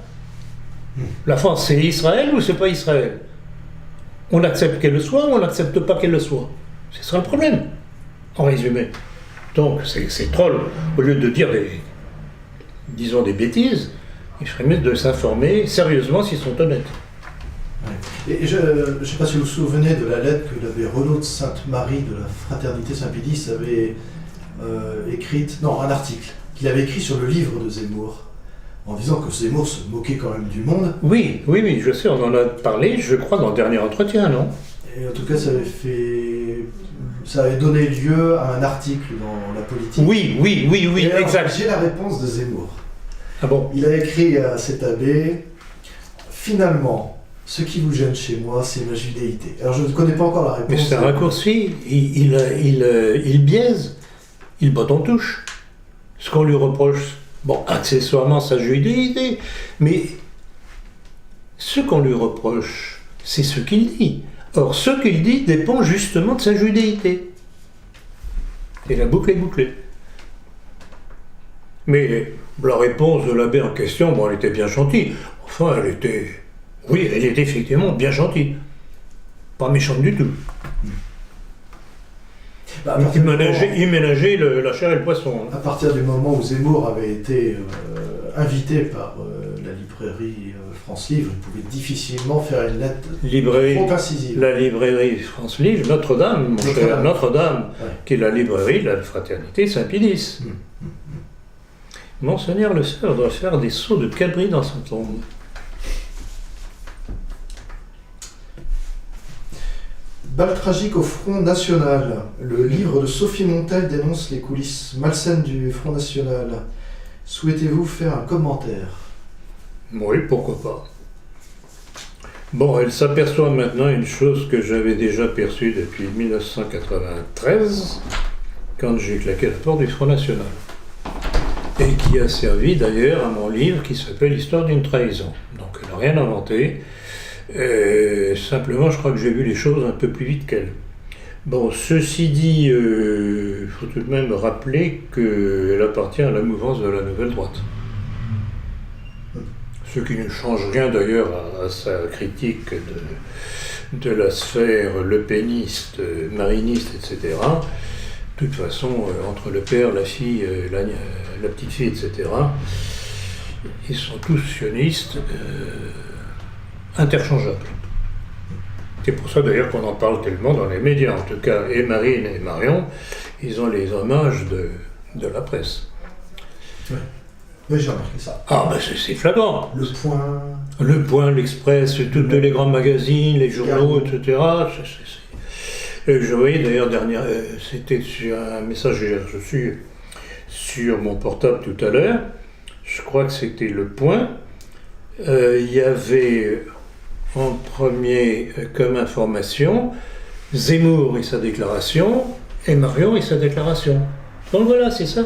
La France, c'est Israël ou c'est pas Israël? On accepte qu'elle le soit ou on n'accepte pas qu'elle le soit? C'est ça le problème, en résumé. Donc, c'est troll. Au lieu de dire des bêtises, il ferait mieux de s'informer sérieusement s'ils sont honnêtes. Ouais. Et je ne sais pas si vous vous souvenez de la lettre que l'abbé Renaud de Sainte-Marie de la Fraternité Saint-Pédis avait écrite, non, un article qu'il avait écrit sur le livre de Zemmour, en disant que Zemmour se moquait quand même du monde. Oui, je sais, on en a parlé, je crois, dans le dernier entretien, non? Et en tout cas, ça avait donné lieu à un article dans La Politique. Oui, Et alors, exact. j'ai la réponse de Zemmour. Ah bon? Il a écrit à cet abbé, finalement, ce qui vous gêne chez moi, c'est ma judéité. Alors je ne connais pas encore la réponse. Mais c'est un raccourci, il biaise, il botte en touche. Ce qu'on lui reproche, bon, accessoirement sa judéité, mais ce qu'on lui reproche, c'est ce qu'il dit. Or, ce qu'il dit dépend justement de sa judéité. Et la boucle est bouclée. Mais la réponse de l'abbé en question, bon, elle était bien gentille. Enfin, elle était effectivement bien gentille. Pas méchante du tout. Bah, à partir du moment- Il ménageait la chair et le poisson. À partir du moment où Zemmour avait été invité par la librairie France Livre, il pouvait difficilement faire une lettre trop incisive. La librairie France Livre, Notre-Dame, mon cher, Notre-Dame, Ouais. qui est la librairie de la Fraternité Saint-Pédis. Monseigneur Le Sœur doit faire des sauts de cabri dans sa tombe. Balle tragique au Front National. Le livre de Sophie Montel dénonce les coulisses malsaines du Front National. Souhaitez-vous faire un commentaire ? Oui, pourquoi pas. Bon, elle s'aperçoit maintenant une chose que j'avais déjà perçue depuis 1993, quand j'ai claqué la porte du Front National. Et qui a servi d'ailleurs à mon livre qui s'appelle Histoire d'une trahison. Donc elle n'a rien inventé. Simplement, je crois que j'ai vu les choses un peu plus vite qu'elle. Bon, ceci dit, il faut tout de même rappeler qu'elle appartient à la mouvance de la Nouvelle Droite. Ce qui ne change rien d'ailleurs à sa critique de la sphère lepéniste, mariniste, etc. De toute façon, entre le père, la fille, la petite fille, etc., ils sont tous sionistes interchangeables. C'est pour ça d'ailleurs qu'on en parle tellement dans les médias. En tout cas, et Marine et Marion, ils ont les hommages de la presse. Oui, j'ai remarqué ça. Ah, ben c'est flagrant. Le Point. Le Point, l'Express, tous les grands magazines, les journaux, etc. Je voyais d'ailleurs, c'était sur un message que j'ai reçu sur mon portable tout à l'heure. Je crois que c'était Le Point. Il y avait en premier comme information Zemmour et sa déclaration et Marion et sa déclaration. Donc voilà, c'est ça.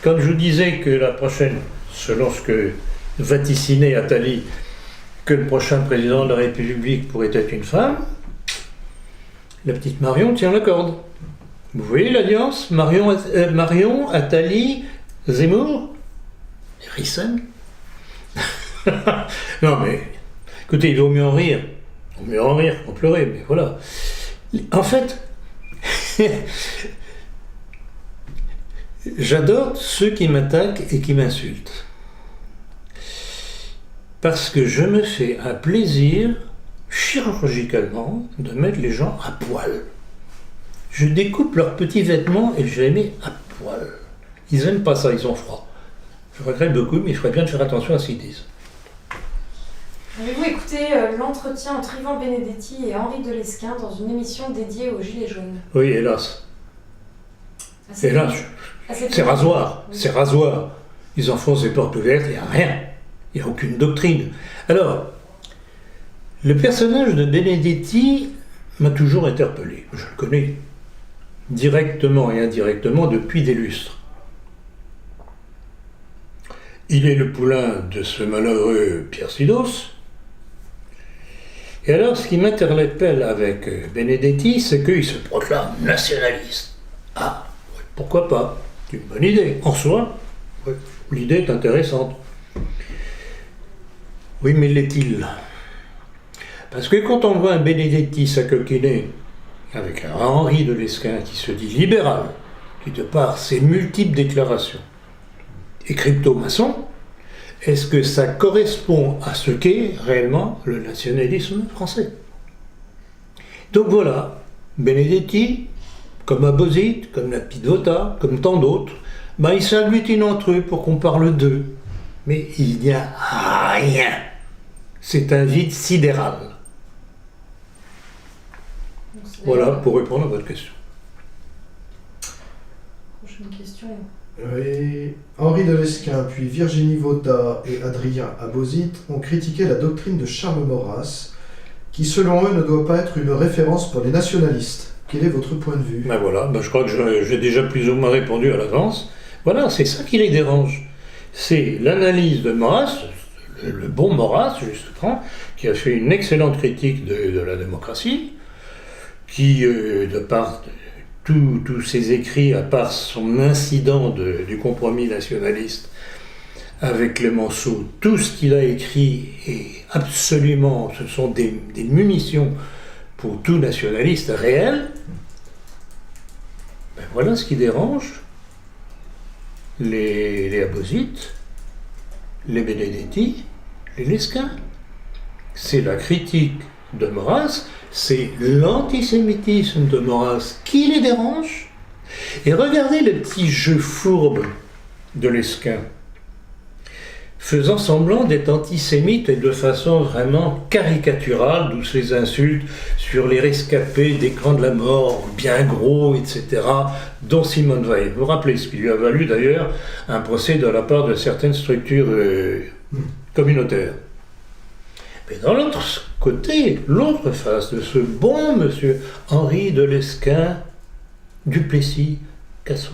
Quand je vous disais que la prochaine, selon ce que vaticinait Attali, que le prochain président de la République pourrait être une femme, la petite Marion tient la corde. Vous voyez l'alliance Marion, Attali, Zemmour, Risson. Non mais, écoutez, il vaut mieux en rire. Il vaut mieux en rire qu'en pleurer, mais voilà. En fait, j'adore ceux qui m'attaquent et qui m'insultent. Parce que je me fais un plaisir, chirurgicalement, de mettre les gens à poil. Je découpe leurs petits vêtements et je les mets à poil. Ils n'aiment pas ça, ils ont froid. Je regrette beaucoup, mais il ferait bien de faire attention à ce qu'ils disent. Avez-vous écouté l'entretien entre Yvan Benedetti et Henri Delesquin dans une émission dédiée aux Gilets jaunes ? Oui, hélas. Assez Hélas, assez c'est rasoir, Oui. c'est rasoir. Ils enfoncent des portes ouvertes, il n'y a rien. Il n'y a aucune doctrine. Alors, le personnage de Benedetti m'a toujours interpellé. Je le connais directement et indirectement depuis des lustres. Il est le poulain de ce malheureux Pierre Sidos. Et alors, ce qui m'interpelle avec Benedetti, c'est qu'il se proclame nationaliste. Ah, oui, pourquoi pas? C'est une bonne idée. En soi, oui, l'idée est intéressante. Oui, mais l'est-il? Parce que quand on voit un Benedetti s'acoquiner avec un Henri Delesquin qui se dit libéral, qui de par ses multiples déclarations est crypto-maçon, est-ce que ça correspond à ce qu'est réellement le nationalisme français? Donc voilà, Benedetti, comme Abauzit, comme la petite Vota, comme tant d'autres, ils s'agglutinent entre eux pour qu'on parle d'eux. Mais il n'y a rien. C'est un vide sidéral. Donc, c'est Voilà pour répondre à votre question. Prochaine question. Oui. Henri Delesquin, puis Virginie Vota et Adrien Abauzit ont critiqué la doctrine de Charles Maurras, qui selon eux ne doit pas être une référence pour les nationalistes. Quel est votre point de vue? Voilà, je crois que j'ai déjà plus ou moins répondu à l'avance. Voilà, c'est ça qui les dérange. C'est l'analyse de Maurras, le bon Maurras, justement, qui a fait une excellente critique de la démocratie, qui, de par tous ses écrits, à part son incident du compromis nationaliste avec Clemenceau, tout ce qu'il a écrit est absolument, ce sont des munitions pour tout nationaliste réel. Ben voilà ce qui dérange les Abbosites, les Benedetti, les Lesquin. C'est la critique de Maurras, c'est l'antisémitisme de Maurras qui les dérange. Et regardez le petit jeu fourbe de Lesquin, faisant semblant d'être antisémite et de façon vraiment caricaturale, d'où ces insultes sur les rescapés des camps de la mort, bien gros, etc., dont Simone Veil. Vous vous rappelez ce qui lui a valu d'ailleurs un procès de la part de certaines structures communautaires. Mais dans l'autre côté, l'autre face de ce bon monsieur Henri de Lesquin, Duplessis, Cassot,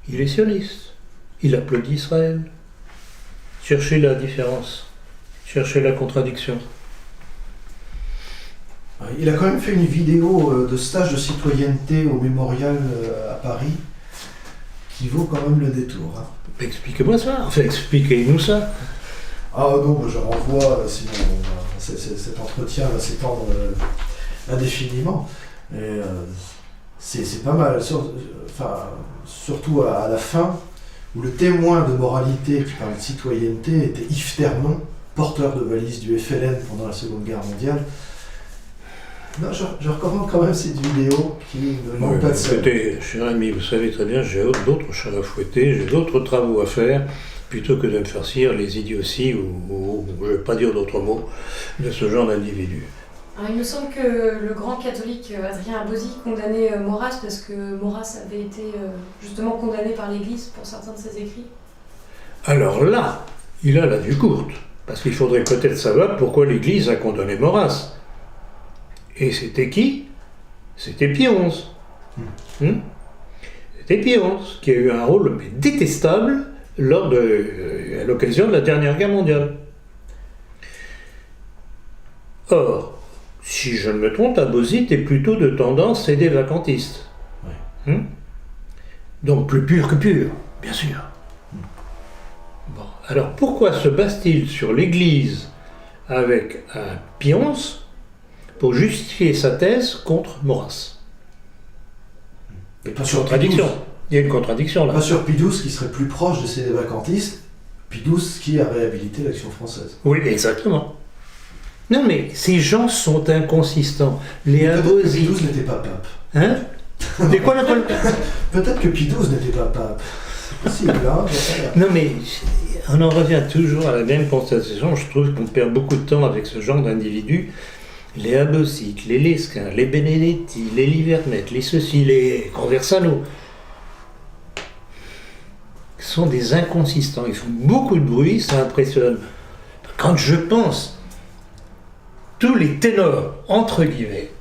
il est sioniste, il applaudit Israël. Cherchez la différence, cherchez la contradiction. Il a quand même fait une vidéo de stage de citoyenneté au Mémorial à Paris qui vaut quand même le détour. Hein. Expliquez-moi ça, enfin expliquez-nous ça. Ah non, je renvoie, sinon cet entretien va s'étendre indéfiniment. Et, c'est pas mal, surtout à la fin, où le témoin de moralité qui parle de citoyenneté était Yves Ternon, porteur de valise du FLN pendant la Seconde Guerre mondiale. Non, je recommande quand même cette vidéo qui ne manque pas de sel. Écoutez, cher ami, vous savez très bien, j'ai d'autres chats à fouetter, j'ai d'autres travaux à faire, plutôt que de me faire cire les idioties, ou je ne vais pas dire d'autres mots, de ce genre d'individus. Il me semble que le grand catholique Adrien Abosi condamnait Maurras parce que Maurras avait été justement condamné par l'Église pour certains de ses écrits. Alors là, il a la vue courte, parce qu'il faudrait peut-être savoir pourquoi l'Église a condamné Maurras. Et c'était qui? C'était Pie XI. C'était Pie XI, qui a eu un rôle mais détestable à l'occasion de la dernière guerre mondiale. Or, si je ne me trompe, Abbosite est plutôt de tendance sédé-vacantiste. Ouais. Donc plus pur que pur, bien sûr. Bon. Alors pourquoi se base-t-il sur l'Église avec un Pie XI pour justifier sa thèse contre Maurras? Et pas sur Contradiction. Il y a une contradiction là. Pas sur Pie XII qui serait plus proche de ces vacantistes, Pie XII qui a réhabilité l'Action française. Oui, exactement. Non mais ces gens sont inconsistants. Les Peut-être que Pie Abbosites... XII n'était pas pape. Hein? C'est quoi la Peut-être que Pie XII n'était pas pape. C'est possible, hein. Non mais on en revient toujours à la même constatation. Je trouve qu'on perd beaucoup de temps avec ce genre d'individus. Les Abbosites, les Lesquin, les Benedetti, les Livernet, les ceci, les Conversano sont des inconsistants. Ils font beaucoup de bruit, ça impressionne. Quand je pense tous les ténors, entre guillemets,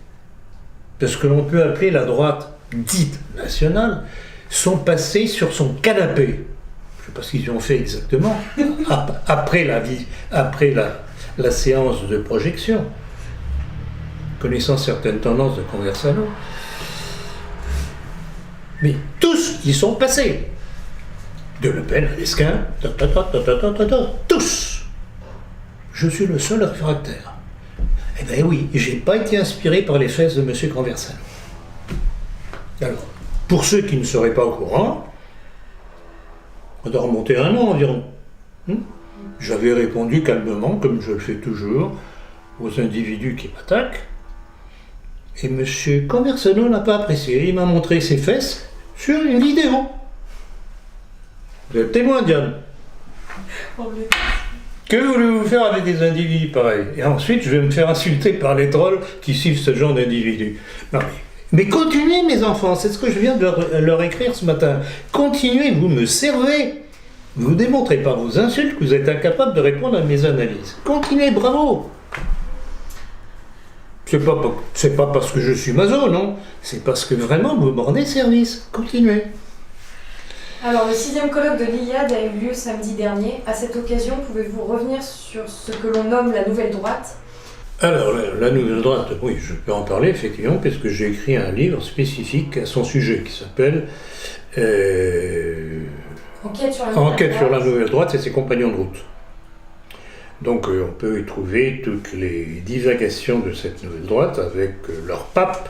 de ce que l'on peut appeler la droite dite nationale, sont passés sur son canapé. Je ne sais pas ce qu'ils ont fait exactement, après la séance de projection, connaissant certaines tendances de Conversano. Mais tous y sont passés. De Le Pen à Lesquin, tous. Je suis le seul réfractaire. Eh bien oui, j'ai pas été inspiré par les fesses de M. Conversano. Alors, pour ceux qui ne seraient pas au courant, on doit remonter un an environ. J'avais répondu calmement, comme je le fais toujours, aux individus qui m'attaquent. Et M. Conversano n'a pas apprécié. Il m'a montré ses fesses sur une vidéo. Vous êtes témoin, Diane. Que voulez-vous faire avec des individus pareils? Et ensuite, je vais me faire insulter par les trolls qui suivent ce genre d'individus. Non, mais continuez, mes enfants, c'est ce que je viens de leur écrire ce matin. Continuez, vous me servez. Vous démontrez par vos insultes que vous êtes incapable de répondre à mes analyses. Continuez, bravo. C'est pas parce que je suis maso, non. C'est parce que vraiment, vous me rendez service. Continuez. Alors, le 6e colloque de l'Iliade a eu lieu samedi dernier. À cette occasion, pouvez-vous revenir sur ce que l'on nomme la nouvelle droite? Alors, la nouvelle droite, oui, je peux en parler, effectivement, parce que j'ai écrit un livre spécifique à son sujet, qui s'appelle Enquête sur la nouvelle droite et ses compagnons de route. Donc, on peut y trouver toutes les divagations de cette nouvelle droite, avec leur pape,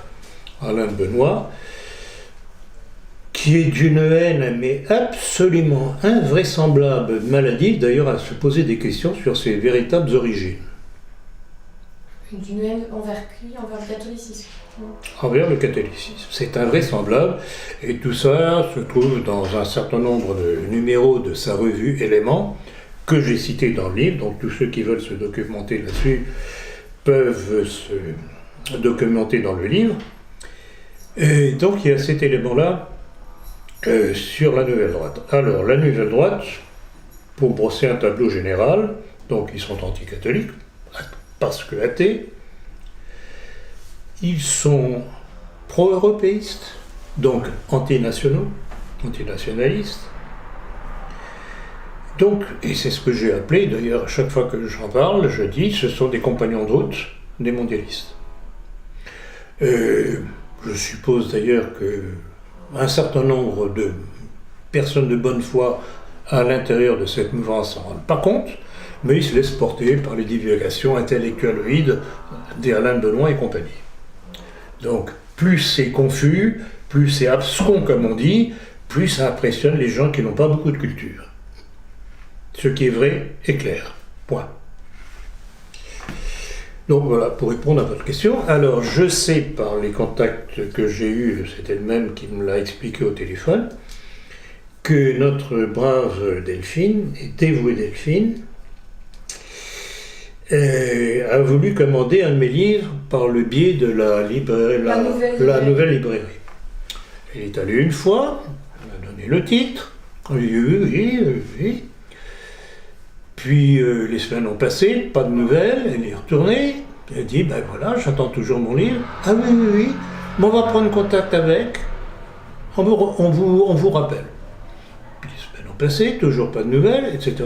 Alain Benoît, qui est d'une haine mais absolument invraisemblable, maladive d'ailleurs, à se poser des questions sur ses véritables origines. D'une haine envers qui? Envers le catholicisme. Envers le catholicisme. C'est invraisemblable, et tout ça se trouve dans un certain nombre de numéros de sa revue Éléments, que j'ai cité dans le livre, donc tous ceux qui veulent se documenter là-dessus peuvent se documenter dans le livre. Et donc il y a cet élément-là sur la Nouvelle Droite. Alors, la Nouvelle Droite, pour brosser un tableau général, donc ils sont anticatholiques, parce que athées, ils sont pro-européistes, donc antinationaux, antinationalistes. Donc, et c'est ce que j'ai appelé, d'ailleurs, à chaque fois que j'en parle, je dis, ce sont des compagnons de route des mondialistes. Je suppose d'ailleurs qu'un certain nombre de personnes de bonne foi à l'intérieur de cette mouvance s'en rendent pas compte, mais ils se laissent porter par les divagations intellectualoïdes d'Alain Benoît et compagnie. Donc, plus c'est confus, plus c'est abscon, comme on dit, plus ça impressionne les gens qui n'ont pas beaucoup de culture. Ce qui est vrai est clair. Point. Donc voilà, pour répondre à votre question. Alors, je sais par les contacts que j'ai eus, c'était le même qui me l'a expliqué au téléphone, que notre brave Delphine, et dévouée Delphine, a voulu commander un de mes livres par le biais de la nouvelle librairie. Elle est allée une fois, elle m'a donné le titre, oui. Puis les semaines ont passé, pas de nouvelles, elle est retournée, elle dit, ben voilà, j'attends toujours mon livre. Ah oui, mais on va prendre contact avec, on vous rappelle. Puis les semaines ont passé, toujours pas de nouvelles, etc.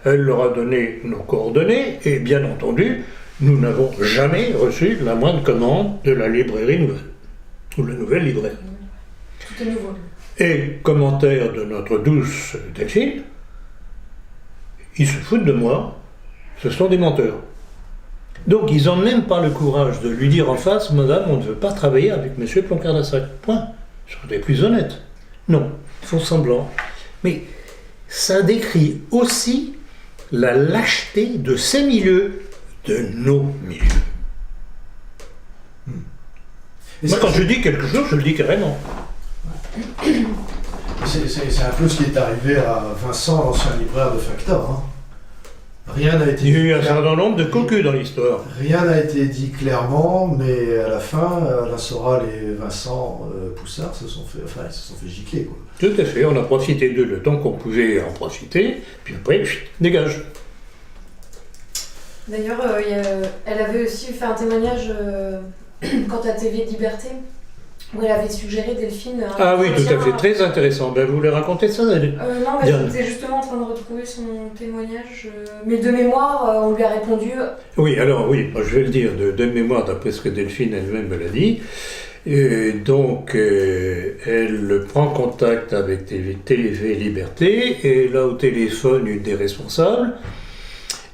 Elle leur a donné nos coordonnées, et bien entendu, nous n'avons jamais reçu la moindre commande de la librairie nouvelle, ou la nouvelle librairie. Tout est nouveau. Et commentaire de notre douce Delphine, ils se foutent de moi, ce sont des menteurs. Donc ils n'ont même pas le courage de lui dire en face, madame, on ne veut pas travailler avec monsieur Ploncart-Dassac. Point. Soyez plus honnête. Non, ils font semblant. Mais ça décrit aussi la lâcheté de ces milieux, de nos milieux. Moi, quand je dis quelque chose, je le dis carrément. C'est un peu ce qui est arrivé à Vincent, l'ancien libraire de Factor. Hein. Rien n'a été Il y a eu un certain nombre de cocus dans l'histoire. Rien n'a été dit clairement, mais à la fin, Alain Soral et Vincent Poussard se sont fait gicler. Quoi. Tout à fait, on a profité d'eux le temps qu'on pouvait en profiter, puis après, dégage. D'ailleurs, elle avait aussi fait un témoignage quant à TV Liberté, où elle avait suggéré Delphine. Ah oui, tout à fait, très intéressant. Ben, vous voulez raconter ça non, mais j'étais justement en train de retrouver son témoignage. Mais de mémoire, on lui a répondu. Oui, alors oui, je vais le dire de mémoire, d'après ce que Delphine elle-même me l'a dit. Donc, elle prend contact avec TV Liberté, et là au téléphone, une des responsables.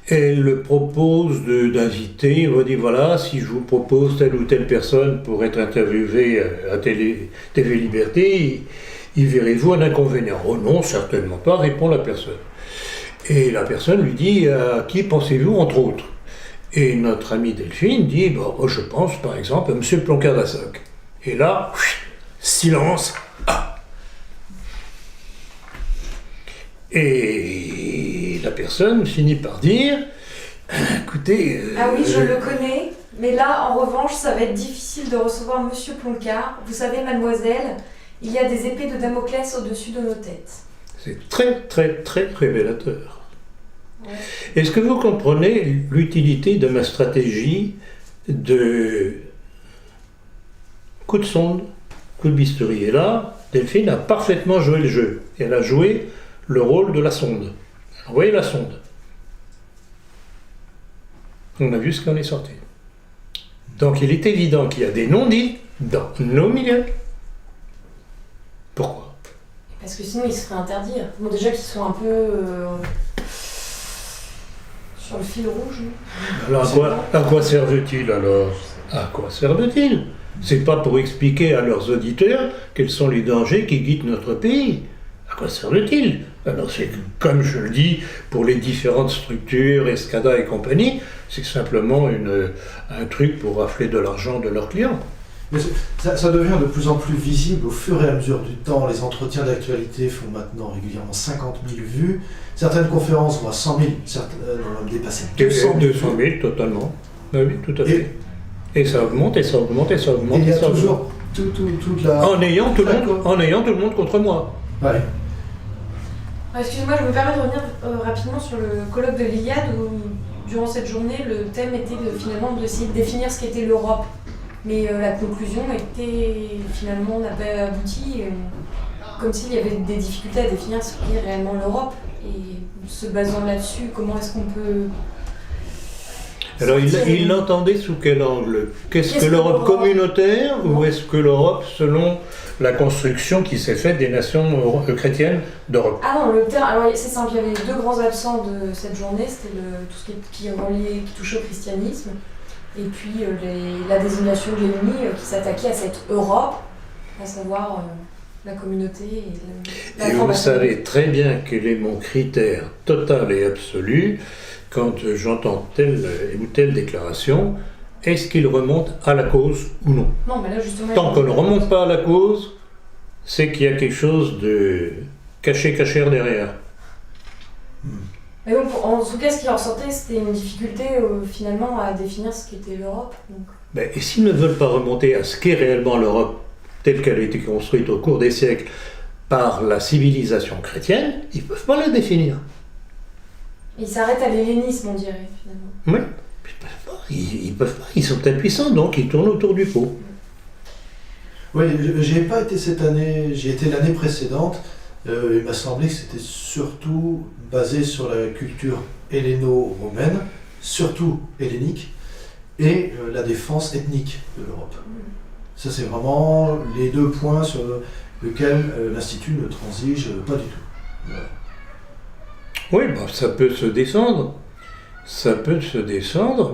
Elle propose d'inviter, on va dire voilà, si je vous propose telle ou telle personne pour être interviewée à TV Liberté, y verrez-vous un inconvénient? Oh non, certainement pas, répond la personne. Et la personne lui dit, à qui pensez-vous entre autres? Et notre amie Delphine dit, bon, je pense par exemple à M. Ploncart-Dassac. Et là, silence. Ah. Et la personne finit par dire, écoutez... Ah oui, je le connais, mais là, en revanche, ça va être difficile de recevoir Monsieur Ploncart. Vous savez, mademoiselle, il y a des épées de Damoclès au-dessus de nos têtes. C'est très, très, très révélateur. Ouais. Est-ce que vous comprenez l'utilité de ma stratégie de coup de sonde, coup de bistouri? Et là, Delphine a parfaitement joué le jeu. Elle a joué le rôle de la sonde. Vous voyez la sonde. On a vu ce qu'on est sorti. Donc il est évident qu'il y a des non-dits dans nos milieux. Pourquoi? Parce que sinon, ils se feraient interdire. Bon, déjà qu'ils sont un peu sur le fil rouge. Alors à quoi servent-ils alors? Je sais À quoi servent-ils? C'est pas pour expliquer à leurs auditeurs quels sont les dangers qui guettent notre pays. À quoi servent-ils? Alors c'est comme je le dis, pour les différentes structures, Escada et compagnie, c'est simplement un truc pour rafler de l'argent de leurs clients. Mais ça devient de plus en plus visible au fur et à mesure du temps. Les entretiens d'actualité font maintenant régulièrement 50 000 vues. Certaines conférences vont à 100 000, certaines ont même dépassé 200 000. 200 000 totalement. Oui, tout à fait. Et ça augmente, et ça augmente, et ça augmente. Et il y a ça toujours toute la... en ayant tout le monde contre moi. Ouais. Excusez-moi, je me permets de revenir rapidement sur le colloque de l'Iliade où, durant cette journée, le thème était finalement d'essayer de définir ce qu'était l'Europe. Mais la conclusion finalement n'a pas abouti, comme s'il y avait des difficultés à définir ce qu'est réellement l'Europe. Et se basant là-dessus, comment est-ce qu'on peut... Alors il l'entendait sous quel angle? Qu'est-ce que l'Europe communautaire ou est-ce que l'Europe selon la construction qui s'est faite des nations chrétiennes d'Europe? Ah non, le terme, alors c'est simple, il y avait deux grands absents de cette journée, c'était tout ce qui touchait au christianisme, et puis la désignation de l'ennemi qui s'attaquait à cette Europe, à savoir la communauté et la Et vous savez très bien quel est mon critère total et absolu quand j'entends telle ou telle déclaration. Est-ce qu'il remonte à la cause ou non? Non, mais là justement... Tant qu'on ne remonte pas à la cause, c'est qu'il y a quelque chose de caché derrière. Mais bon, en tout cas, ce qui ressortait, c'était une difficulté finalement à définir ce qu'était l'Europe. Donc. Et s'ils ne veulent pas remonter à ce qu'est réellement l'Europe, telle qu'elle a été construite au cours des siècles par la civilisation chrétienne, ils ne peuvent pas la définir. Ils s'arrêtent à l'hellénisme, on dirait, finalement. Oui, ils peuvent pas, ils sont impuissants, donc ils tournent autour du pot. Oui, j'y ai pas été cette année, j'y étais l'année précédente. Il m'a semblé que c'était surtout basé sur la culture helléno-romaine, surtout hellénique, et la défense ethnique de l'Europe. Ça, c'est vraiment les deux points sur lesquels l'Institut ne transige pas du tout. Voilà. Oui, ça peut se descendre.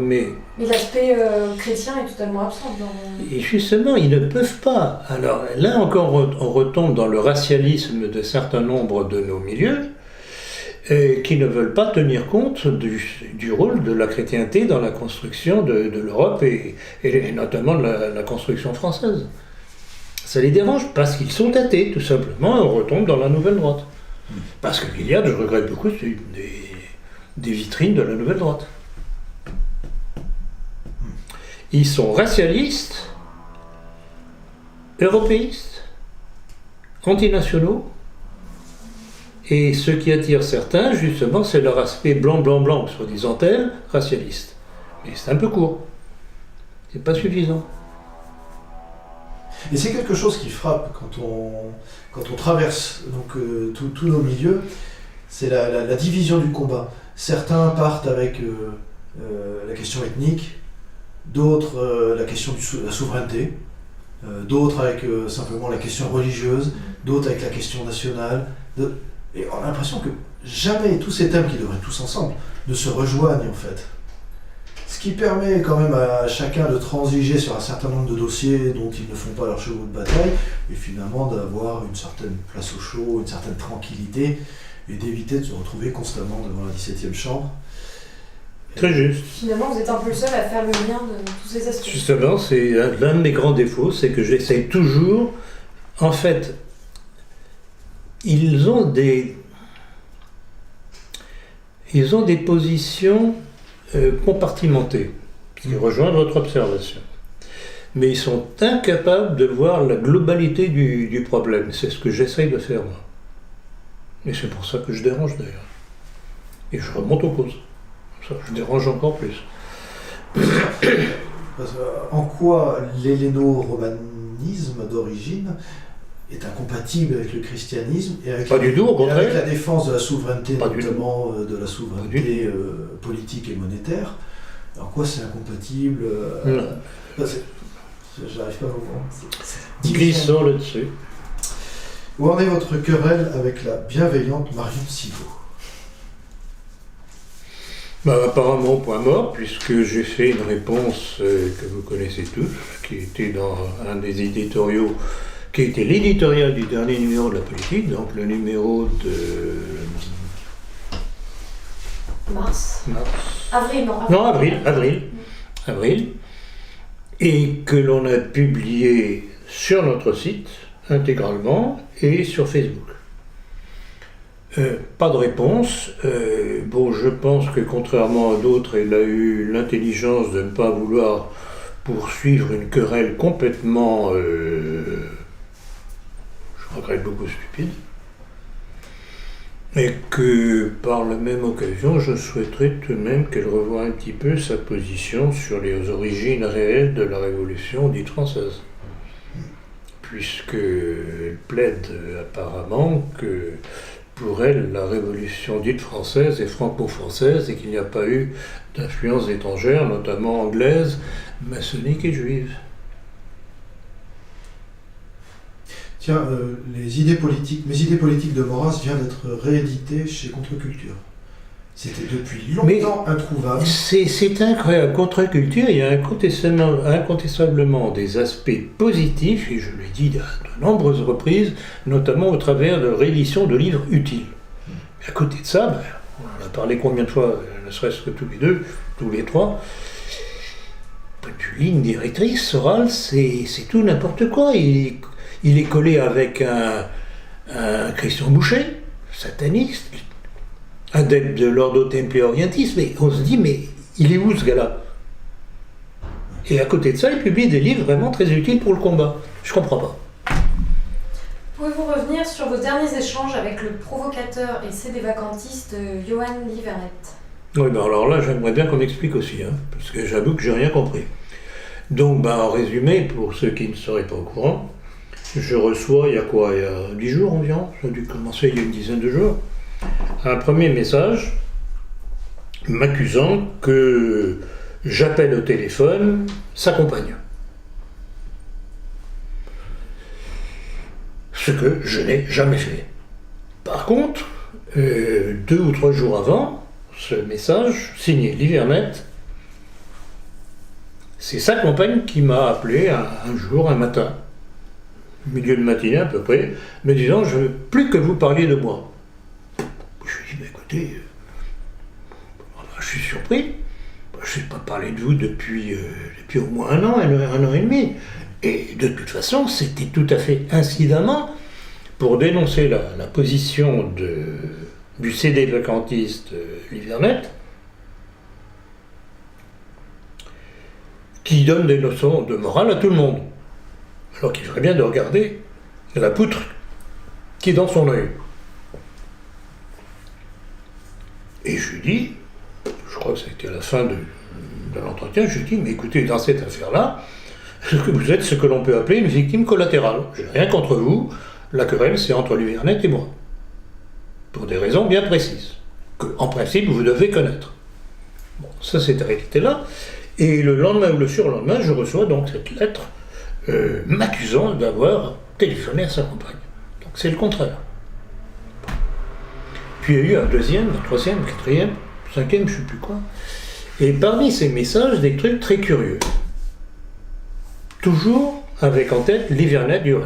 Mais l'aspect chrétien est totalement absent. Et justement, ils ne peuvent pas. Alors là encore, on retombe dans le racialisme de certains nombres de nos milieux, qui ne veulent pas tenir compte du rôle de la chrétienté dans la construction de l'Europe et notamment de la construction française. Ça les dérange parce qu'ils sont athées, tout simplement, et on retombe dans la nouvelle droite. Parce que l'Iliade, je regrette beaucoup, c'est des vitrines de la nouvelle droite. Ils sont racialistes, européistes, antinationaux, et ce qui attire certains, justement, c'est leur aspect blanc, soi-disant tel, racialiste. Mais c'est un peu court. C'est pas suffisant. Et c'est quelque chose qui frappe quand on traverse tous nos milieux, c'est la division du combat. Certains partent avec la question ethnique, d'autres la question de la souveraineté, d'autres avec simplement la question religieuse, d'autres avec la question nationale. Et on a l'impression que jamais tous ces thèmes qui devraient être tous ensemble ne se rejoignent en fait. Ce qui permet quand même à chacun de transiger sur un certain nombre de dossiers dont ils ne font pas leur chevaux de bataille, et finalement d'avoir une certaine place au chaud, une certaine tranquillité, et d'éviter de se retrouver constamment devant la 17e chambre. Très juste. Finalement, vous êtes un peu le seul à faire le lien de tous ces aspects. Justement, c'est l'un de mes grands défauts, c'est que j'essaye toujours... En fait, ils ont des positions compartimentées, qui rejoignent votre observation. Mais ils sont incapables de voir la globalité du problème. C'est ce que j'essaye de faire, moi. Et c'est pour ça que je dérange, d'ailleurs. Et je remonte aux causes. Ça, je dérange encore plus. En quoi l'helléno-romanisme d'origine est incompatible avec le christianisme et avec, pas du tout, au contraire. Avec la défense de la souveraineté, pas notamment de la souveraineté politique et monétaire. En quoi c'est incompatible j'arrive pas à vous voir. Glissons là-dessus. Où en est votre querelle avec la bienveillante Marion Sigaud? Apparemment, point mort, puisque j'ai fait une réponse que vous connaissez tous, qui était dans un des éditoriaux, qui était l'éditorial du dernier numéro de la Politique, donc le numéro de Mars. Avril, et que l'on a publié sur notre site intégralement et sur Facebook. Pas de réponse. Je pense que contrairement à d'autres, il a eu l'intelligence de ne pas vouloir poursuivre une querelle complètement, je regrette, beaucoup stupide. Et que par la même occasion, je souhaiterais tout de même qu'elle revoie un petit peu sa position sur les origines réelles de la Révolution dite française. Puisqu'elle plaide apparemment que pour elle, la Révolution dite française est franco-française et qu'il n'y a pas eu d'influence étrangère, notamment anglaise, maçonnique et juive. Tiens, mes idées politiques de Maurras viennent d'être rééditées chez Contre-Culture. C'était depuis longtemps introuvable. C'est incroyable. Contre-Culture, il y a incontestablement des aspects positifs, et je l'ai dit de nombreuses reprises, notamment au travers de réédition de livres utiles. Mais à côté de ça, on a parlé combien de fois, ne serait-ce que tous les trois, une ligne directrice, Soral, c'est tout n'importe quoi. Il est collé avec un Christian Boucher, sataniste, adepte de l'Ordo Templi Orientis, mais on se dit, mais il est où ce gars-là? Et à côté de ça, il publie des livres vraiment très utiles pour le combat. Je comprends pas. Pouvez-vous revenir sur vos derniers échanges avec le provocateur et CD-vacantiste Johan Livernet? Oui, alors là, j'aimerais bien qu'on m'explique aussi, parce que j'avoue que j'ai rien compris. Donc, en résumé, pour ceux qui ne seraient pas au courant, je reçois, il y a 10 jours environ, ça a dû commencer il y a une dizaine de jours, un premier message m'accusant que j'appelle au téléphone sa compagne. Ce que je n'ai jamais fait. Par contre, 2 ou 3 jours avant, ce message, signé Livernet, c'est sa compagne qui m'a appelé un jour, un matin, milieu de matinée à peu près, me disant « Je ne veux plus que vous parliez de moi ». Je lui ai dit « Écoutez, je suis surpris, je n'ai pas parlé de vous depuis au moins un an et demi ». Et de toute façon, c'était tout à fait incidemment pour dénoncer la position du CD-vacantiste Livernet, qui donne des leçons de morale à tout le monde. Alors qu'il ferait bien de regarder la poutre qui est dans son œil. Et je lui dis, je crois que c'était à la fin de l'entretien, je lui dis, mais écoutez, dans cette affaire-là, vous êtes ce que l'on peut appeler une victime collatérale. Je n'ai rien contre vous, la querelle c'est entre Livernet et moi. Pour des raisons bien précises, que en principe vous devez connaître. Bon, ça s'est arrêté là, et le lendemain ou le surlendemain, je reçois donc cette lettre m'accusant d'avoir téléphoné à sa compagne. Donc c'est le contraire. Puis il y a eu un deuxième, un troisième, un quatrième, cinquième, je ne sais plus quoi. Et parmi ces messages, des trucs très curieux. Toujours avec en tête Livernet Johan,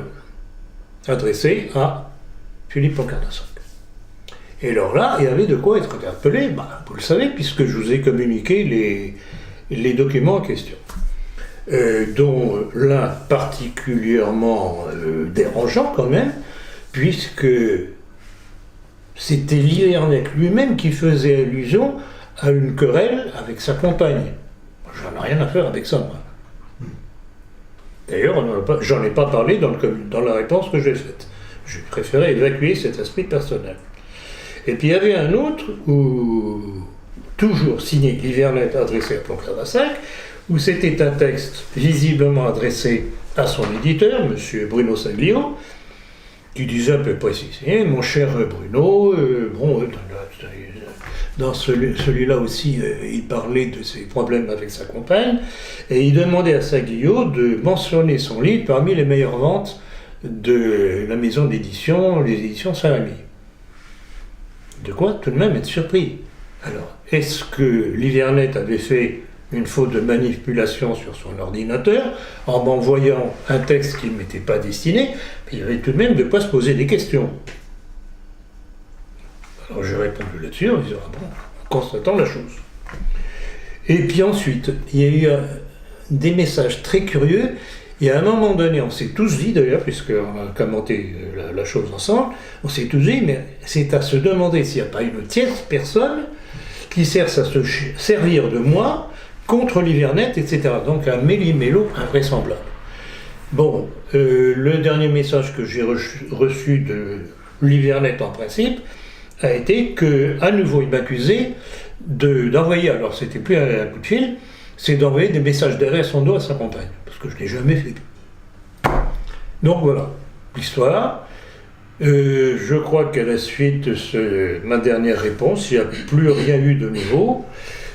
adressé à Philippe Poncardassac. Et alors là, il y avait de quoi être interpellé, vous le savez, puisque je vous ai communiqué les documents en question. Dont l'un particulièrement dérangeant quand même, puisque c'était Livernet lui-même qui faisait allusion à une querelle avec sa compagne. J'en ai rien à faire avec ça, moi. D'ailleurs, j'en ai pas parlé dans la réponse que j'ai faite. J'ai préféré évacuer cet aspect personnel. Et puis il y avait un autre, toujours signé Livernet adressé à Poncardassac, où c'était un texte visiblement adressé à son éditeur, M. Bruno Saglio, qui disait à peu près ceci, mon cher Bruno, dans celui-là aussi, il parlait de ses problèmes avec sa compagne, et il demandait à Saglio de mentionner son livre parmi les meilleures ventes de la maison d'édition, les éditions Saint-Rémy. De quoi tout de même être surpris. Alors, est-ce que l'Hivernet avait fait une faute de manipulation sur son ordinateur en m'envoyant un texte qui ne m'était pas destiné? Il y avait tout de même de quoi se poser des questions. Alors j'ai répondu là-dessus en disant, ah bon, en constatant la chose. Et puis ensuite, il y a eu des messages très curieux, et à un moment donné, on s'est tous dit d'ailleurs, puisqu'on a commenté la chose ensemble, on s'est tous dit, mais c'est à se demander s'il n'y a pas une tierce personne qui cherche à se servir de moi contre l'Hivernet, etc. Donc un méli-mélo invraisemblable. Bon, le dernier message que j'ai reçu de l'Hivernet en principe a été qu'à nouveau il m'accusait d'envoyer, alors c'était plus un coup de fil, c'est d'envoyer des messages d'arrêt à son dos à sa compagne, parce que je ne l'ai jamais fait. Donc voilà, l'histoire. Je crois qu'à la suite de ma dernière réponse, il n'y a plus rien eu de nouveau,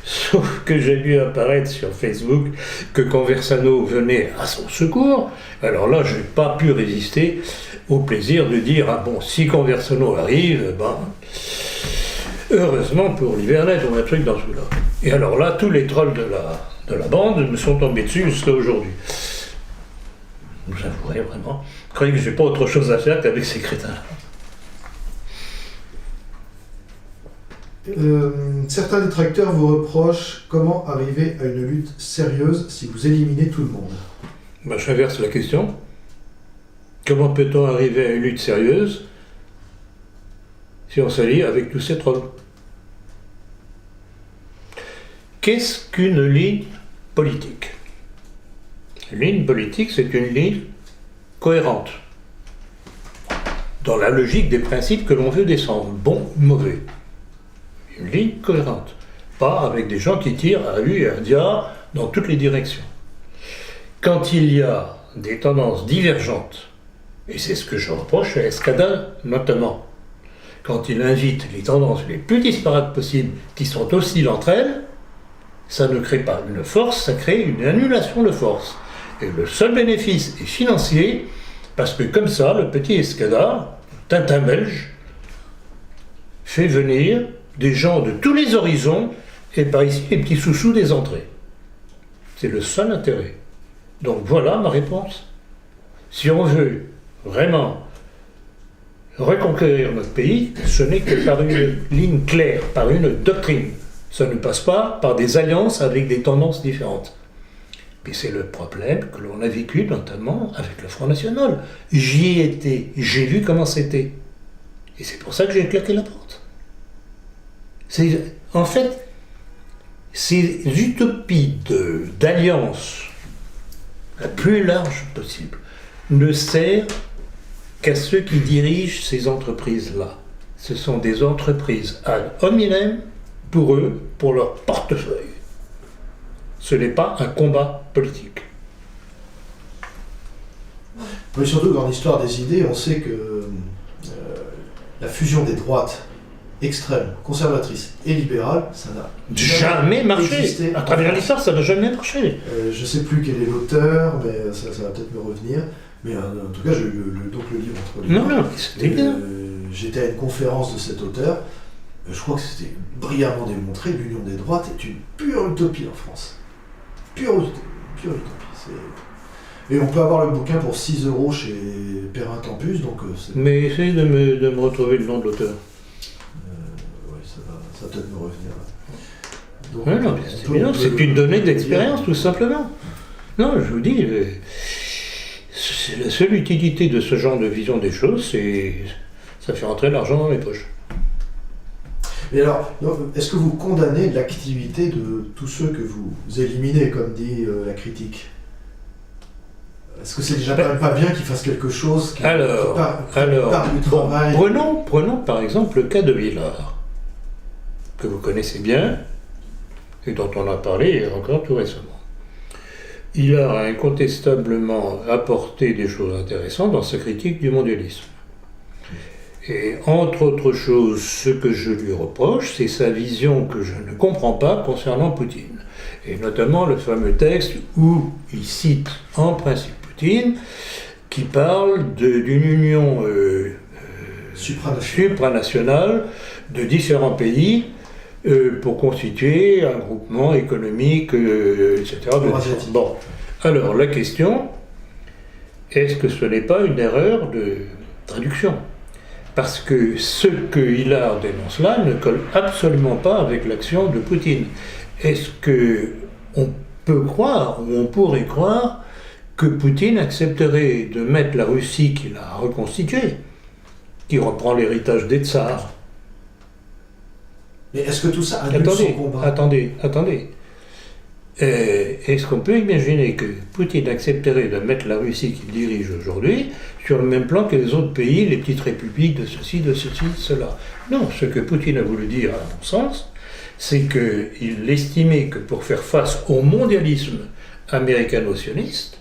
sauf que j'ai vu apparaître sur Facebook que Conversano venait à son secours. Alors là, je n'ai pas pu résister au plaisir de dire, ah bon, si Conversano arrive, ben, heureusement pour l'Hivernet, on a un truc dans ce là. Et alors là, tous les trolls de la bande me sont tombés dessus jusqu'à aujourd'hui. Vous avouerez vraiment, je croyais que j'ai pas autre chose à faire qu'avec ces crétins-là. Certains détracteurs vous reprochent comment arriver à une lutte sérieuse si vous éliminez tout le monde. Ben, j'inverse la question. Comment peut-on arriver à une lutte sérieuse si on s'allie avec tous ces trolls? Qu'est-ce qu'une ligne politique? Une ligne politique, c'est une ligne cohérente, dans la logique des principes que l'on veut descendre, bon ou mauvais. Une ligne cohérente, pas avec des gens qui tirent à vue et à diable dans toutes les directions. Quand il y a des tendances divergentes, et c'est ce que je reproche à Escada notamment, quand il invite les tendances les plus disparates possibles, qui sont hostiles entre elles, ça ne crée pas une force, ça crée une annulation de force. Et le seul bénéfice est financier, parce que comme ça, le petit Escada, Tintin belge, fait venir des gens de tous les horizons, et par ici les petits sous-sous des entrées. C'est le seul intérêt. Donc voilà ma réponse. Si on veut vraiment reconquérir notre pays, ce n'est que par une ligne claire, par une doctrine. Ça ne passe pas par des alliances avec des tendances différentes. Et c'est le problème que l'on a vécu notamment avec le Front National. J'y étais, j'ai vu comment c'était. Et c'est pour ça que j'ai claqué la porte. En fait, ces utopies d'alliance la plus large possible ne servent qu'à ceux qui dirigent ces entreprises-là. Ce sont des entreprises ad hominem pour eux, pour leur portefeuille. Ce n'est pas un combat politique. Mais surtout dans l'histoire des idées, on sait que la fusion des droites extrêmes, conservatrices et libérales, ça n'a jamais marché. Existé. À travers l'histoire, ça n'a jamais marché. Je ne sais plus quel est l'auteur, mais ça va peut-être me revenir. Mais en tout cas, j'ai eu donc le livre entre les mains. Non, c'était bien. J'étais à une conférence de cet auteur. Je crois que c'était brillamment démontré. L'union des droites est une pure utopie en France. Pure utopie. Et on peut avoir le bouquin pour 6 € chez Perrin Campus. Donc, mais essayez de me retrouver le nom de l'auteur. Oui, ça va peut-être me revenir. Donc, c'est une donnée d'expérience, tout simplement. Non, je vous dis, c'est la seule utilité de ce genre de vision des choses, c'est ça fait rentrer l'argent dans les poches. Et alors, est-ce que vous condamnez l'activité de tous ceux que vous éliminez, comme dit la critique? Est-ce que c'est déjà pas bien qu'ils fassent quelque chose qui parle du travail? Prenons par exemple le cas de Villard, que vous connaissez bien, et dont on a parlé encore tout récemment. Il a incontestablement apporté des choses intéressantes dans sa critique du mondialisme. Et entre autres choses, ce que je lui reproche, c'est sa vision que je ne comprends pas concernant Poutine. Et notamment le fameux texte où il cite en principe Poutine, qui parle d'une union supranationale de différents pays pour constituer un groupement économique, etc. Eurasiatique. Bon, alors la question, est-ce que ce n'est pas une erreur de traduction? Parce que ce que Hillard dénonce là ne colle absolument pas avec l'action de Poutine. Est-ce qu'on peut croire, ou on pourrait croire, que Poutine accepterait de mettre la Russie qu'il a reconstituée, qui reprend l'héritage des tsars? Mais est-ce que tout ça annule son combat? Attendez. Est-ce qu'on peut imaginer que Poutine accepterait de mettre la Russie qu'il dirige aujourd'hui sur le même plan que les autres pays, les petites républiques de ceci, de cela? Non, ce que Poutine a voulu dire, à mon sens, c'est qu'il estimait que pour faire face au mondialisme américano-sioniste,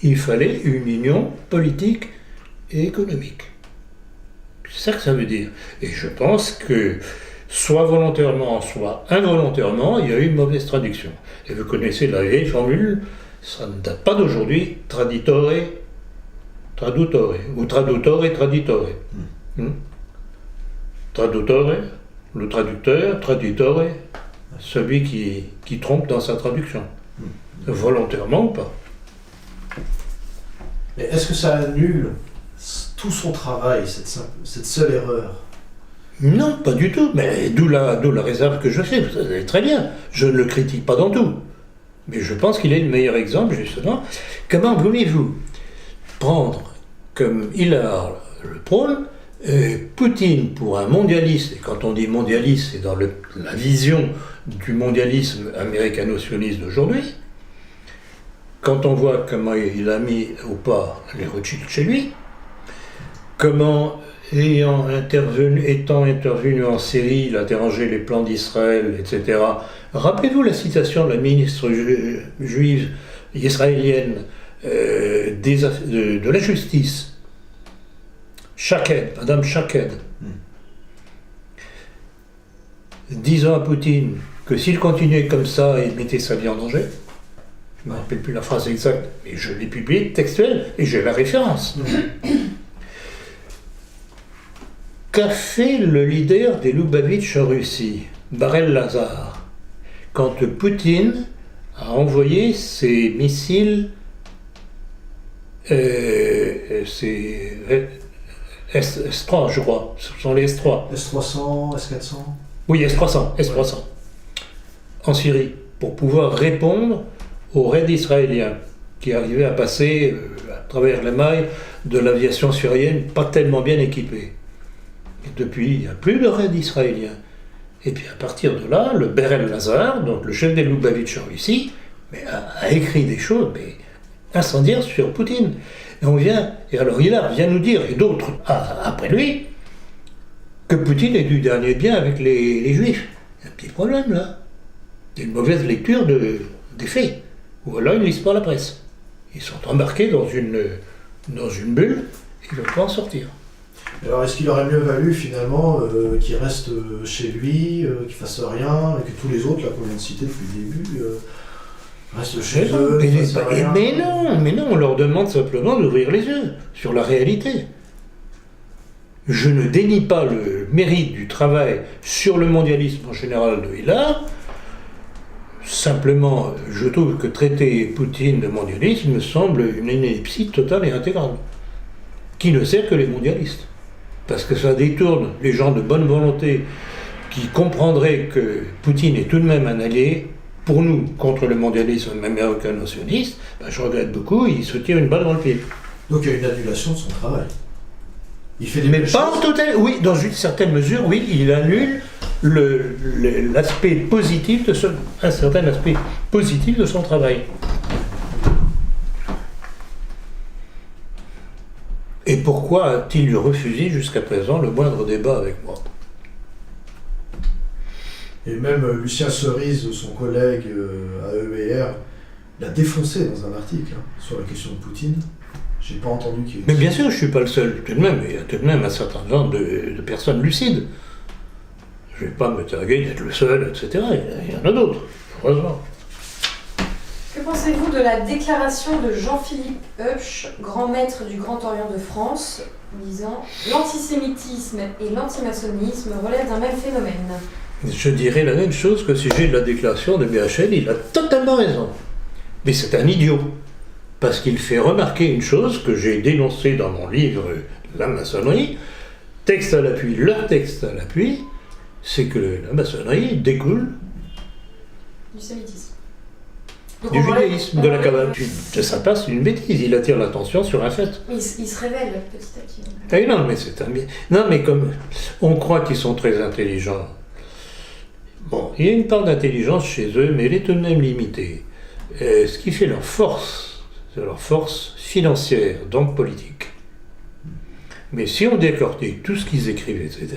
il fallait une union politique et économique. C'est ça que ça veut dire. Et je pense que soit volontairement, soit involontairement, il y a eu une mauvaise traduction. Et vous connaissez la vieille formule, ça ne date pas d'aujourd'hui, traditore, tradutore, ou tradutore, traditore. Tradutore, le traducteur, traditore, celui qui trompe dans sa traduction. Volontairement ou pas. Mais est-ce que ça annule tout son travail, cette seule erreur? Non, pas du tout, mais d'où la réserve que je fais, vous savez très bien, je ne le critique pas dans tout, mais je pense qu'il est le meilleur exemple, justement. Comment voulez-vous prendre, comme Hillard le prône, Poutine pour un mondialiste, et quand on dit mondialiste, c'est dans la vision du mondialisme américano-sioniste d'aujourd'hui, quand on voit comment il a mis au pas les Rothschild chez lui, comment... étant intervenu en Syrie, il a dérangé les plans d'Israël, etc. Rappelez-vous la citation de la ministre juive israélienne de la justice, Shaked, Madame Shaked, disant à Poutine que s'il continuait comme ça, il mettait sa vie en danger. Je ne me rappelle plus la phrase exacte, mais je l'ai publiée textuelle et j'ai la référence. Qu'a fait le leader des Loubavitch en Russie, Barel Lazar, quand Poutine a envoyé ses missiles, S-3, je crois, ce sont les S-3. S-300, S-400? Oui, S-300, en Syrie, pour pouvoir répondre aux raids israéliens qui arrivaient à passer à travers les mailles de l'aviation syrienne pas tellement bien équipée. Et depuis, il n'y a plus de raid israélien. Et puis à partir de là, le Barel Lazar, donc le chef des Loubavitch en Russie, a écrit des choses incendiaires sur Poutine. Et alors Hillard vient nous dire, et d'autres après lui, que Poutine est du dernier bien avec les Juifs. Il y a un petit problème là. Il y a une mauvaise lecture des faits. Ou alors ils ne lisent pas la presse. Ils sont embarqués dans une bulle et ils ne peuvent pas en sortir. Alors est-ce qu'il aurait mieux valu finalement qu'il reste chez lui, qu'il fasse rien, et que tous les autres là qu'on vient de citer depuis le début restent chez eux? Mais non, on leur demande simplement d'ouvrir les yeux sur la réalité. Je ne dénie pas le mérite du travail sur le mondialisme en général de Hillard. Simplement, je trouve que traiter Poutine de mondialisme me semble une ineptie totale et intégrale, qui ne sert que les mondialistes. Parce que ça détourne les gens de bonne volonté qui comprendraient que Poutine est tout de même un allié pour nous contre le mondialisme américano-sioniste. Je regrette beaucoup, il se tire une balle dans le pied. Donc il y a une annulation de son travail. Il fait des Mais pas en total, oui, dans une certaine mesure, oui, il annule l'aspect positif un certain aspect positif de son travail. Et pourquoi a-t-il refusé jusqu'à présent le moindre débat avec moi? Et même Lucien Cerise, son collègue à EBR, l'a défoncé dans un article sur la question de Poutine. J'ai pas entendu qu'il... Mais bien sûr, je ne suis pas le seul. Tout de même, il y a tout de même un certain nombre de personnes lucides. Je ne vais pas me targuer d'être le seul, etc. Il y en a d'autres, heureusement. Que pensez-vous de la déclaration de Jean-Philippe Hupsch, grand maître du Grand Orient de France, disant « L'antisémitisme et l'antimaçonnisme relèvent d'un même phénomène. Je dirais la même chose que si j'ai de la déclaration de BHL, il a totalement raison. Mais c'est un idiot, parce qu'il fait remarquer une chose que j'ai dénoncée dans mon livre « La maçonnerie », texte à l'appui, leur texte à l'appui, c'est que la maçonnerie découle Du sémitisme. du judaïsme, de la Kabbale. Ça passe une bêtise, il attire l'attention sur un fait. Il se révèle petit à petit. Eh non, mais c'est un bien. Non, mais comme on croit qu'ils sont très intelligents, bon, il y a une part d'intelligence chez eux, mais elle est tout de même limitée. Ce qui fait leur force, c'est leur force financière, donc politique. Mais si on décortique tout ce qu'ils écrivent, etc.,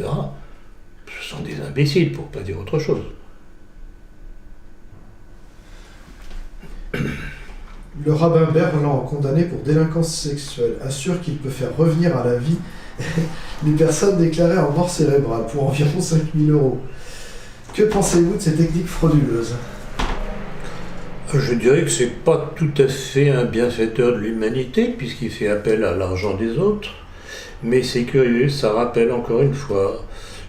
ce sont des imbéciles, pour ne pas dire autre chose. Le rabbin Berland, condamné pour délinquance sexuelle, assure qu'il peut faire revenir à la vie les personnes déclarées en mort cérébrale pour environ 5 000 €. Que pensez-vous de ces techniques frauduleuses ? Je dirais que c'est pas tout à fait un bienfaiteur de l'humanité, puisqu'il fait appel à l'argent des autres. Mais c'est curieux, ça rappelle encore une fois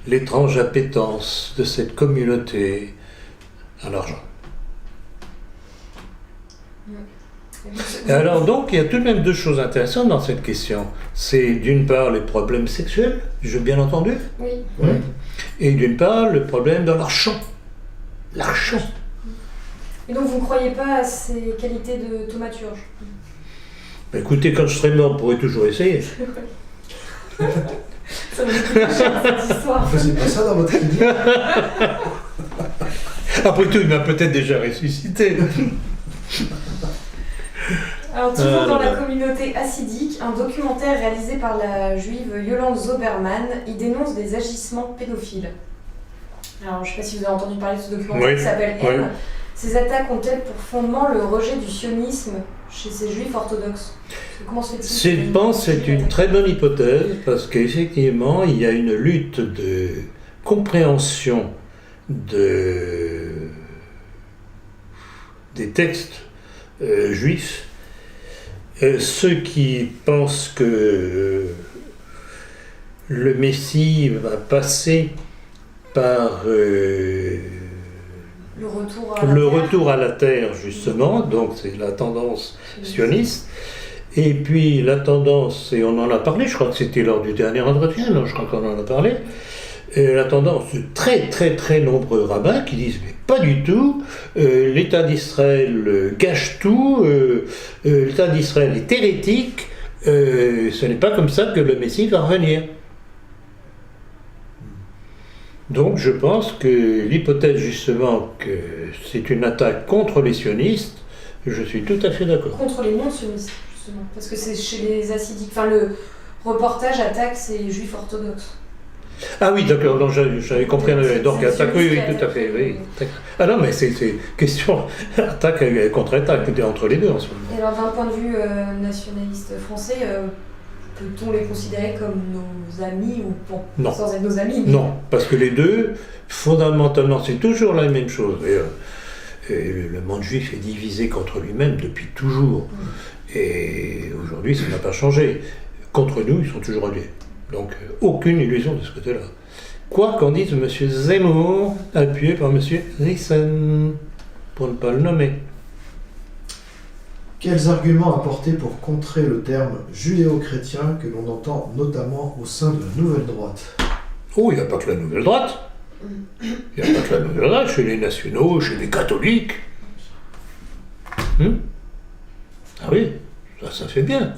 l'étrange appétence de cette communauté à l'argent. Et alors donc, il y a tout de même deux choses intéressantes dans cette question. C'est d'une part les problèmes sexuels, j'ai bien entendu, Oui. et d'une part le problème de l'argent. L'argent. Et donc vous ne croyez pas à ces qualités de thaumaturge? Écoutez, quand je serai mort, on pourrait toujours essayer. Ça va être très cher, cette histoire. Vous faisiez pas ça dans votre idée ? Après tout, il m'a peut-être déjà ressuscité. Alors toujours dans la communauté hassidique, un documentaire réalisé par la juive Yolande Zoberman, il dénonce des agissements pédophiles. Alors je ne sais pas si vous avez entendu parler de ce documentaire qui s'appelle M. Ces attaques ont-elles pour fondement le rejet du sionisme chez ces juifs orthodoxes? Comment se fait-il? Je pense que c'est une très bonne hypothèse, parce qu'effectivement, il y a une lutte de compréhension des textes juifs. Ceux qui pensent que le Messie va passer par le retour à la terre, justement, donc c'est la tendance sioniste, et puis la tendance, et on en a parlé, je crois que c'était lors du dernier entretien, non, je crois qu'on en a parlé, la tendance de très très très nombreux rabbins qui disent mais pas du tout, l'État d'Israël gâche tout, l'État d'Israël est hérétique, ce n'est pas comme ça que le Messie va revenir. Donc je pense que l'hypothèse justement que c'est une attaque contre les sionistes, je suis tout à fait d'accord. Contre les non-sionistes, justement, parce que c'est chez les hassidiques, enfin le reportage attaque ces juifs orthodoxes. Ah oui, d'accord, donc j'avais compris. Donc attaque, oui, tout à fait. Oui. Ah non, mais c'est question attaque et contre-attaque entre les deux en ce moment. Et alors d'un point de vue nationaliste français, peut-on les considérer comme nos amis ou bon, non. Sans être nos amis? Mais... Non, parce que les deux, fondamentalement, c'est toujours la même chose. Et le monde juif est divisé contre lui-même depuis toujours. Et aujourd'hui, ça n'a pas changé. Contre nous, ils sont toujours alliés. Donc, aucune illusion de ce côté-là. Quoi qu'en dise M. Zemmour, appuyé par M. Rissen, pour ne pas le nommer. Quels arguments apporter pour contrer le terme judéo-chrétien que l'on entend notamment au sein de la Nouvelle Droite? Oh, il n'y a pas que la Nouvelle Droite. Il n'y a pas que la Nouvelle Droite, chez les nationaux, chez les catholiques. Ah oui, ça fait bien.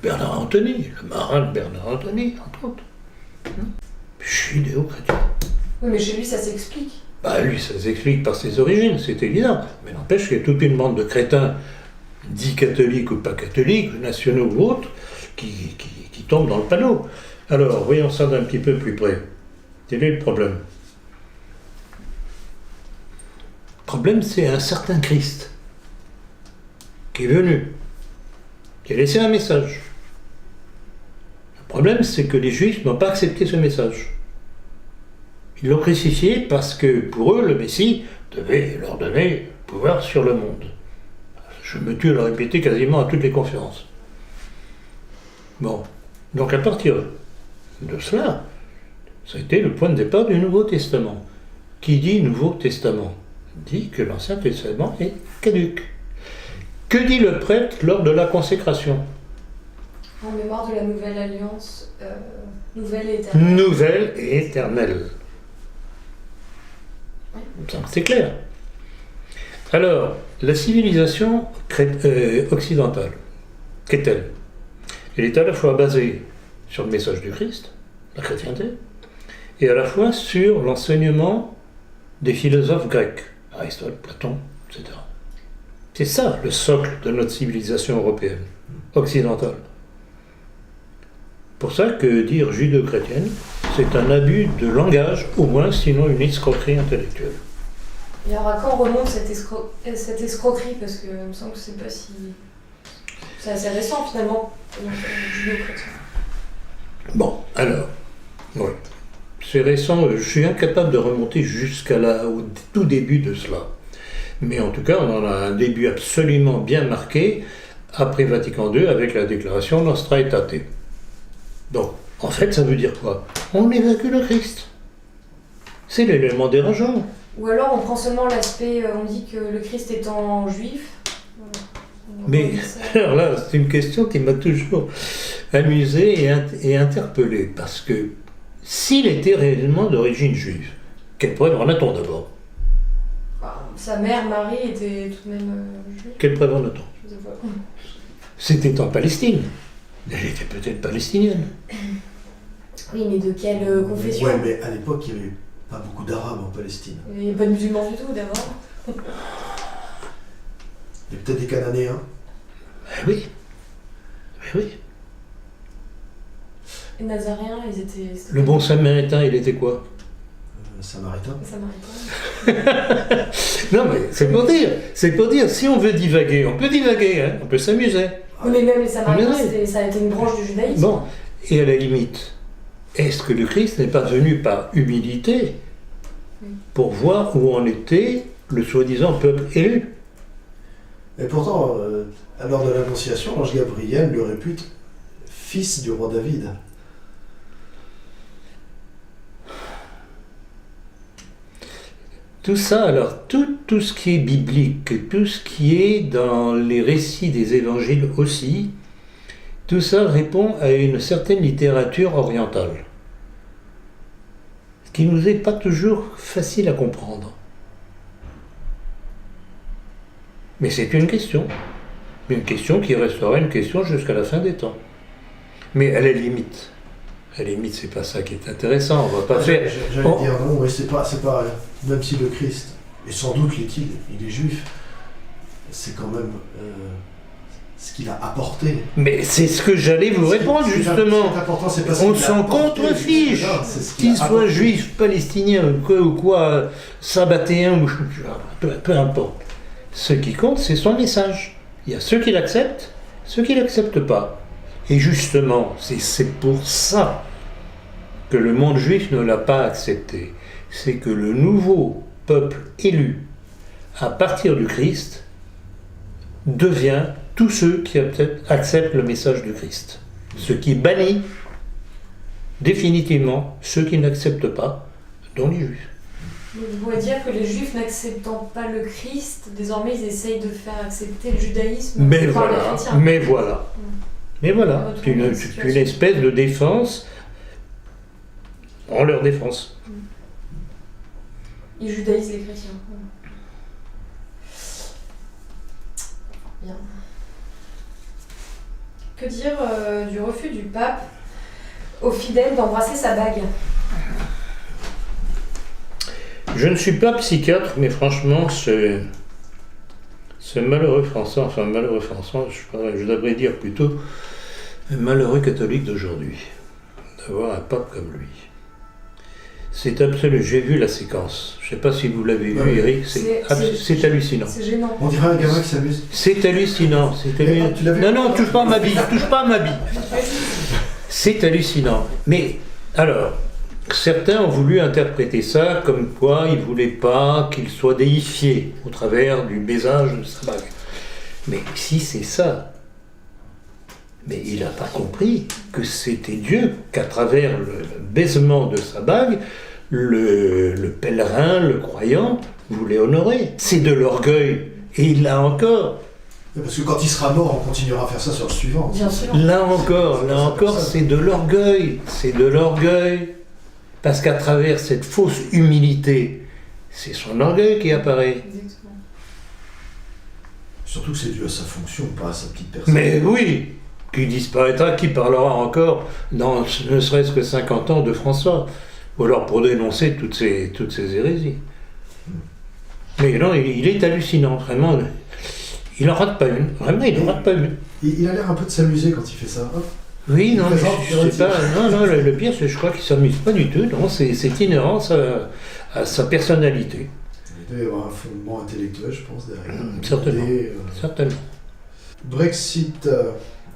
Bernard Anthony, le marin de Bernard Anthony, entre autres. Judéo-chrétien. Oui, mais chez lui, ça s'explique. Lui, ça s'explique par ses origines, c'est évident. Mais n'empêche qu'il y a toute une bande de crétins, dits catholiques ou pas catholiques, nationaux ou autres, qui tombent dans le panneau. Alors, voyons ça d'un petit peu plus près. Quel est le problème? Le problème, c'est un certain Christ qui est venu, qui a laissé un message. Le problème, c'est que les Juifs n'ont pas accepté ce message. Ils l'ont crucifié parce que, pour eux, le Messie devait leur donner pouvoir sur le monde. Je me tue à le répéter quasiment à toutes les conférences. Bon, donc à partir de cela, Ça a été le point de départ du Nouveau Testament. Qui dit Nouveau Testament dit que l'Ancien Testament est caduc. Que dit le prêtre lors de la consécration? En mémoire de la nouvelle alliance, nouvelle et éternelle. Nouvelle et éternelle. Ça, c'est clair. Alors, la civilisation occidentale, qu'est-elle? Elle est à la fois basée sur le message du Christ, la chrétienté, et à la fois sur l'enseignement des philosophes grecs, Aristote, Platon, etc. C'est ça le socle de notre civilisation européenne, occidentale. Pour ça que dire judéo-chrétienne, c'est un abus de langage, au moins, sinon une escroquerie intellectuelle. Et alors à quand remonte cette escroquerie? Parce que il me semble que c'est pas si... C'est assez récent finalement, judéo-chrétien. Bon, alors, oui. C'est récent, je suis incapable de remonter au tout début de cela. Mais en tout cas, on en a un début absolument bien marqué après Vatican II avec la déclaration Nostra Aetate. Donc, en fait, ça veut dire quoi? On évacue le Christ. C'est l'élément dérangeant. Ou alors on prend seulement l'aspect, on dit que le Christ étant juif. Mais alors là, c'est une question qui m'a toujours amusé et interpellé. Parce que s'il était réellement d'origine juive, quelle preuve en a-t-on d'abord? Sa mère, Marie, était tout de même juive. Quelle preuve en a-t-on? Je sais pas. C'était en Palestine. Elle était peut-être palestinienne. Oui, mais de quelle confession? Ouais, mais à l'époque, il n'y avait pas beaucoup d'Arabes en Palestine. Il n'y a pas de musulmans du tout, d'abord. Il y a peut-être des Cananéens. Oui. Oui. Les Nazaréens, ils étaient... Le bon Samaritain, il était quoi? Samaritains. Les Samaritains. Non, mais c'est pour dire, si on veut divaguer, on peut divaguer, hein, on peut s'amuser. Oui, mais même les Samaritains, Mais ça a été une branche du judaïsme. Bon, et à la limite, est-ce que le Christ n'est pas venu par humilité pour voir où en était le soi-disant peuple élu? Et pourtant, lors de l'Annonciation, l'ange Gabriel le répute fils du roi David. Tout ça, alors, tout ce qui est biblique, tout ce qui est dans les récits des évangiles aussi, tout ça répond à une certaine littérature orientale. Ce qui nous est pas toujours facile à comprendre. Mais c'est une question qui restera une question jusqu'à la fin des temps. Mais à la limite, c'est pas ça qui est intéressant, on va pas faire... J'allais dire non, oui, c'est pas, même si le Christ, et sans doute l'est-il, il est juif, c'est quand même ce qu'il a apporté. Mais c'est ce que j'allais vous répondre, justement. On s'en contrefiche, qu'il soit juif, palestinien, ou quoi, sabbatéen, ou peu importe. Ce qui compte, c'est son message. Il y a ceux qui l'acceptent, ceux qui ne l'acceptent pas. Et justement, c'est pour ça que le monde juif ne l'a pas accepté. C'est que le nouveau peuple élu, à partir du Christ, devient tous ceux qui acceptent le message du Christ. Ce qui bannit définitivement ceux qui n'acceptent pas, dont les juifs. Vous pouvez dire que les juifs n'acceptant pas le Christ, désormais ils essayent de faire accepter le judaïsme par les chrétiens. Mais voilà, c'est une espèce de défense en leur défense. Ils judaïsent les chrétiens. Bien. Que dire du refus du pape aux fidèles d'embrasser sa bague? Je ne suis pas psychiatre, mais franchement, ce malheureux Français, je devrais dire plutôt un malheureux catholique d'aujourd'hui, d'avoir un pape comme lui. C'est absolu, j'ai vu la séquence. Je ne sais pas si vous l'avez vu, Eric, c'est hallucinant. C'est gênant. On dirait un gamin qui s'amuse. C'est hallucinant. Tu l'as vu? Non, touche pas à ma bille, C'est hallucinant. Mais, alors, certains ont voulu interpréter ça comme quoi ils ne voulaient pas qu'il soit déifié au travers du baisage de sa bague. Mais si c'est ça, Mais il n'a pas compris que c'était Dieu, qu'à travers le baisement de sa bague, le pèlerin, le croyant, voulait honorer. C'est de l'orgueil, et il l'a encore. Parce que quand il sera mort, on continuera à faire ça sur le suivant. Bien sûr. Là encore, c'est de l'orgueil, parce qu'à travers cette fausse humilité, c'est son orgueil qui apparaît. Exactement. Surtout que c'est dû à sa fonction, pas à sa petite personne. Mais oui, qui disparaîtra, qui parlera encore dans ne serait-ce que 50 ans de François, ou alors pour dénoncer toutes ces hérésies. Mais non, il est hallucinant, vraiment. Il n'en rate pas une, vraiment, il n'en rate pas une. Il a l'air un peu de s'amuser quand il fait ça. Hop. Oui, non, Il mais présente, je sais pas. Non, le pire, c'est que je crois qu'il ne s'amuse pas du tout. Non, c'est inhérent à sa personnalité. Il doit y avoir un fondement intellectuel, je pense, derrière. Certainement. Certainement. Brexit,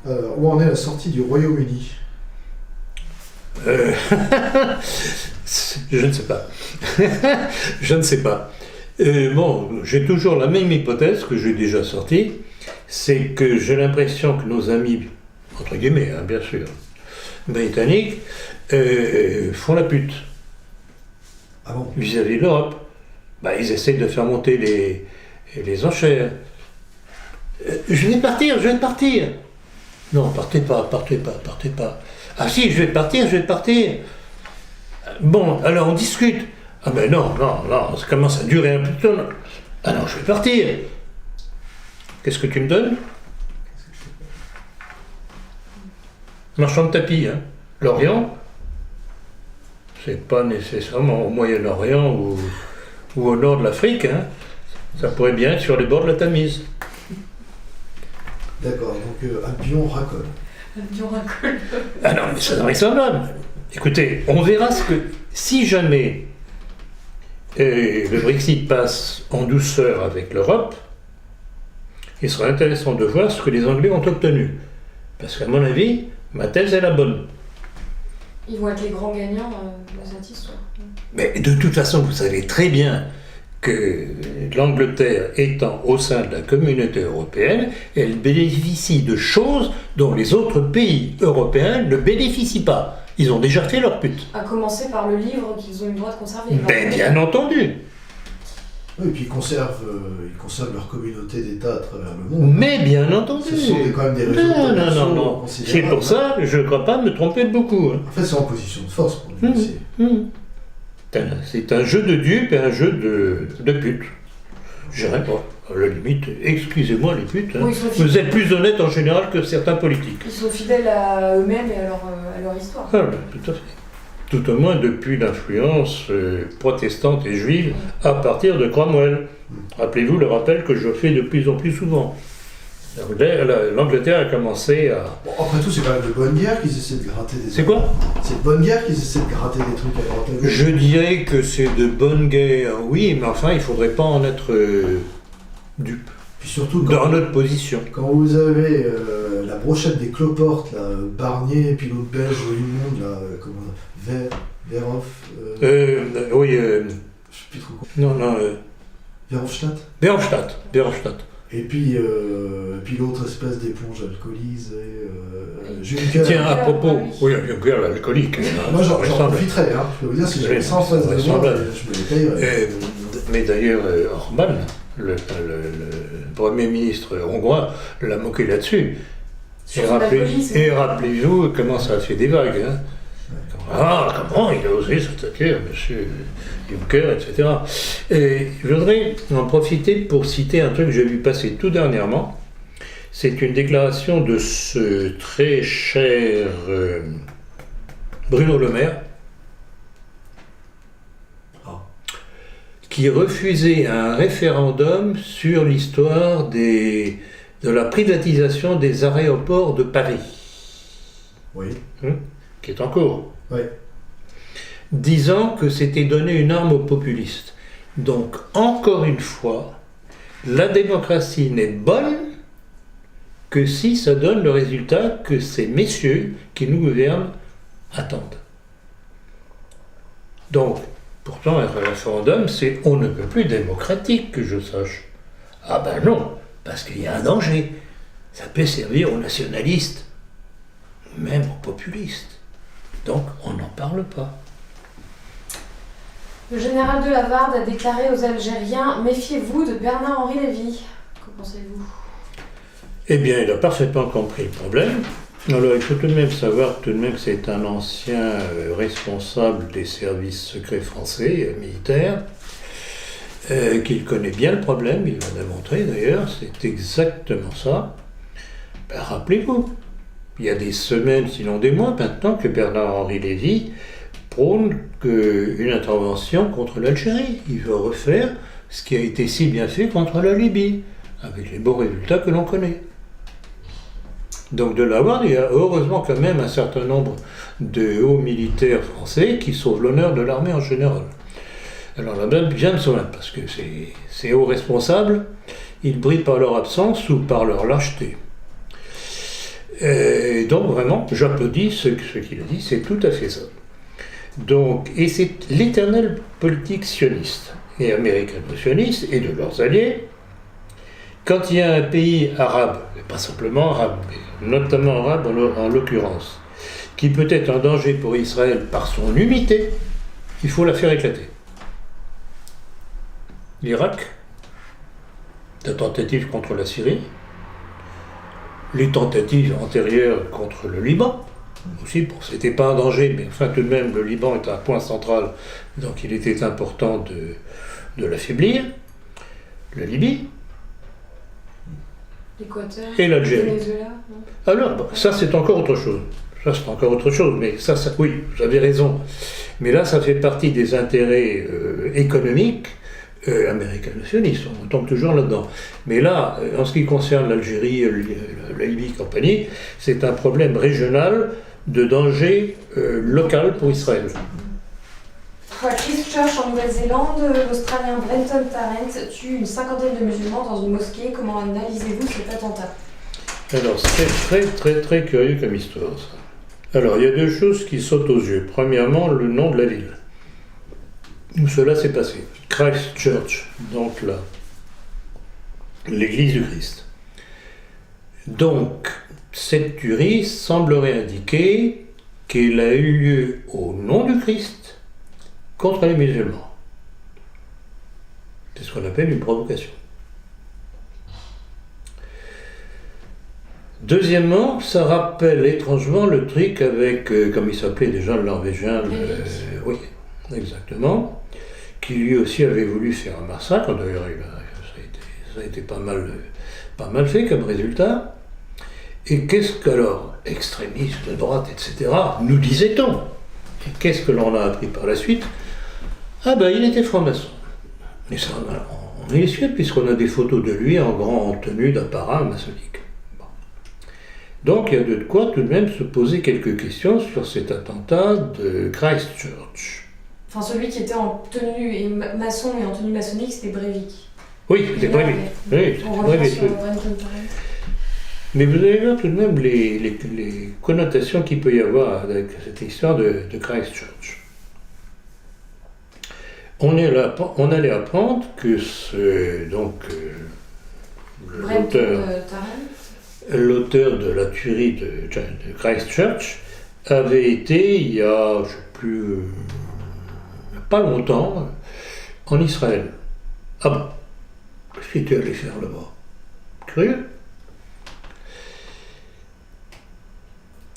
où en est la sortie du Royaume-Uni? Je ne sais pas. Je ne sais pas. Bon, j'ai toujours la même hypothèse que j'ai déjà sortie, c'est que j'ai l'impression que nos amis, entre guillemets, hein, bien sûr, britanniques, font la pute Ah bon? vis-à-vis de l'Europe. Bah, ils essayent de faire monter les enchères. Je vais partir. Non, partez pas. Ah si, je vais partir. Bon, alors on discute. Ah ben non, ça commence à durer un peu de temps. Ah non, je vais partir. Qu'est-ce que tu me donnes? Marchand de tapis, hein. L'Orient, c'est pas nécessairement au Moyen-Orient ou au nord de l'Afrique, hein. Ça pourrait bien être sur les bords de la Tamise. D'accord, donc Albion racole. Albion racole. Ah non, mais ça serait semblable. Écoutez, on verra ce que... Si jamais le Brexit passe en douceur avec l'Europe, il sera intéressant de voir ce que les Anglais ont obtenu. Parce qu'à mon avis, ma thèse est la bonne. Ils vont être les grands gagnants de cette histoire. Mais de toute façon, vous savez très bien que l'Angleterre étant au sein de la communauté européenne, elle bénéficie de choses dont les autres pays européens ne bénéficient pas. Ils ont déjà fait leur pute. À commencer par le livre qu'ils ont eu le droit de conserver. Ben, bien entendu. Oui, et puis ils conservent leur communauté d'États à travers le monde. Mais bien entendu. Ce sont quand même des résultats Non. C'est pour ça que je ne crois pas me tromper de beaucoup. Hein. En fait, c'est en position de force pour nous aussi. C'est un jeu de dupes et un jeu de putes. Je dirais pas. À la limite, excusez-moi les putes. Hein. Oui, vous êtes plus honnêtes en général que certains politiques. Ils sont fidèles à eux-mêmes et à leur histoire. Ah, tout à fait. Tout au moins depuis l'influence protestante et juive à partir de Cromwell. Rappelez-vous le rappel que je fais de plus en plus souvent. L'Angleterre a commencé à... Bon, après tout, c'est quand même de bonne guerre qu'ils essaient de gratter des... C'est quoi? C'est de bonne guerre qu'ils essaient de gratter des trucs à droite à gauche. Je dirais que c'est de bonne guerre, oui, mais enfin, il ne faudrait pas en être dupe. Puis surtout, Dans notre position. quand vous avez la brochette des cloportes, là, Barnier, puis l'autre belge immonde, là, comment... Verhoff... Oui, je sais plus trop quoi. non, Verhofstadt. Et puis l'autre espèce d'éponge alcoolisée, Juncker. Tiens, à propos, oui, Juncker, l'alcoolique. Moi, j'en profiterais, hein. Je peux vous dire, si j'avais 100 face de moi, je me les payerais. Mais d'ailleurs, Orban, le Premier ministre hongrois, l'a moqué là-dessus. Et rappelez-vous comment ça a fait des vagues. Hein. Ah, comment il a osé s'attaquer à M. Juncker, etc. Et je voudrais en profiter pour citer un truc que j'ai vu passer tout dernièrement. C'est une déclaration de ce très cher Bruno Le Maire, qui refusait un référendum sur l'histoire de la privatisation des aéroports de Paris. Oui. Qui est en cours. Oui. Disant que c'était donner une arme aux populistes. Donc, encore une fois, la démocratie n'est bonne que si ça donne le résultat que ces messieurs qui nous gouvernent attendent. Donc, pourtant, un référendum, c'est on ne peut plus démocratique, que je sache. Ah ben non, parce qu'il y a un danger. Ça peut servir aux nationalistes. même aux populistes. Donc on n'en parle pas. Le général de Lavarde a déclaré aux Algériens « Méfiez-vous de Bernard-Henri Lévy ». Qu'en pensez-vous ? Eh bien, il a parfaitement compris le problème. Alors, il faut tout de même savoir que c'est un ancien responsable des services secrets français, militaires, qu'il connaît bien le problème, il l'a démontré d'ailleurs, c'est exactement ça. Ben, rappelez-vous, il y a des semaines, sinon des mois maintenant, que Bernard-Henri Lévy prône une intervention contre l'Algérie. Il veut refaire ce qui a été si bien fait contre la Libye, avec les beaux résultats que l'on connaît. Donc de l'avoir, il y a heureusement quand même un certain nombre de hauts militaires français qui sauvent l'honneur de l'armée en général. Alors là-bas, bien de cela, parce que ces hauts responsables, ils brillent par leur absence ou par leur lâcheté. Et donc vraiment, j'applaudis ce qu'il a dit, c'est tout à fait ça. Donc, et c'est l'éternelle politique sioniste et américano-sioniste et de leurs alliés. Quand il y a un pays arabe, et pas simplement arabe, mais notamment arabe en l'occurrence, qui peut être un danger pour Israël par son unité, il faut la faire éclater. L'Irak, la tentative contre la Syrie, les tentatives antérieures contre le Liban, aussi, bon, c'était pas un danger, mais enfin tout de même, le Liban est un point central, donc il était important de l'affaiblir, la Libye, l'Équateur, et l'Algérie. le Venezuela, non ? Alors, bon, ça c'est encore autre chose. Ça c'est encore autre chose, mais ça, oui, vous avez raison. Mais là, ça fait partie des intérêts économiques américano-sionistes, on tombe toujours là-dedans. Mais là, en ce qui concerne l'Algérie, la Libye et compagnie, c'est un problème régional de danger local pour Israël. À Christchurch, en Nouvelle-Zélande, l'Australien Brenton Tarrant tue une cinquantaine de musulmans dans une mosquée. Comment analysez-vous cet attentat ? Alors, c'est très très très curieux comme histoire, ça. Alors, il y a deux choses qui sautent aux yeux. Premièrement, le nom de la ville où cela s'est passé. Christchurch, donc là, l'église du Christ. Donc, cette tuerie semblerait indiquer qu'elle a eu lieu au nom du Christ contre les musulmans. C'est ce qu'on appelle une provocation. Deuxièmement, ça rappelle étrangement le truc avec, comme il s'appelait déjà le Norvégien, oui, exactement, qui lui aussi avait voulu faire un massacre, d'ailleurs ça a été pas mal fait comme résultat. Et qu'est-ce qu'alors, extrémistes de droite, etc., nous disait-on. Et qu'est-ce que l'on a appris par la suite ? Ah ben il était franc-maçon. Mais ça, on est sûr puisqu'on a des photos de lui en grande tenue d'apparat maçonnique. Bon. Donc il y a de quoi tout de même se poser quelques questions sur cet attentat de Christchurch. Enfin, celui qui était en tenue et maçon et en tenue maçonnique, c'était Breivik. Oui, c'était Breivik. Oui, on revient sur Brenton Tarrant. Mais vous allez voir tout de même les connotations qu'il peut y avoir avec cette histoire de Christchurch. On allait apprendre que l'auteur de la tuerie de Christchurch avait été, il y a, je ne sais plus, pas longtemps, en Israël. Ah bon, qu'est-ce qu'il était allé faire là-bas ? Curieux.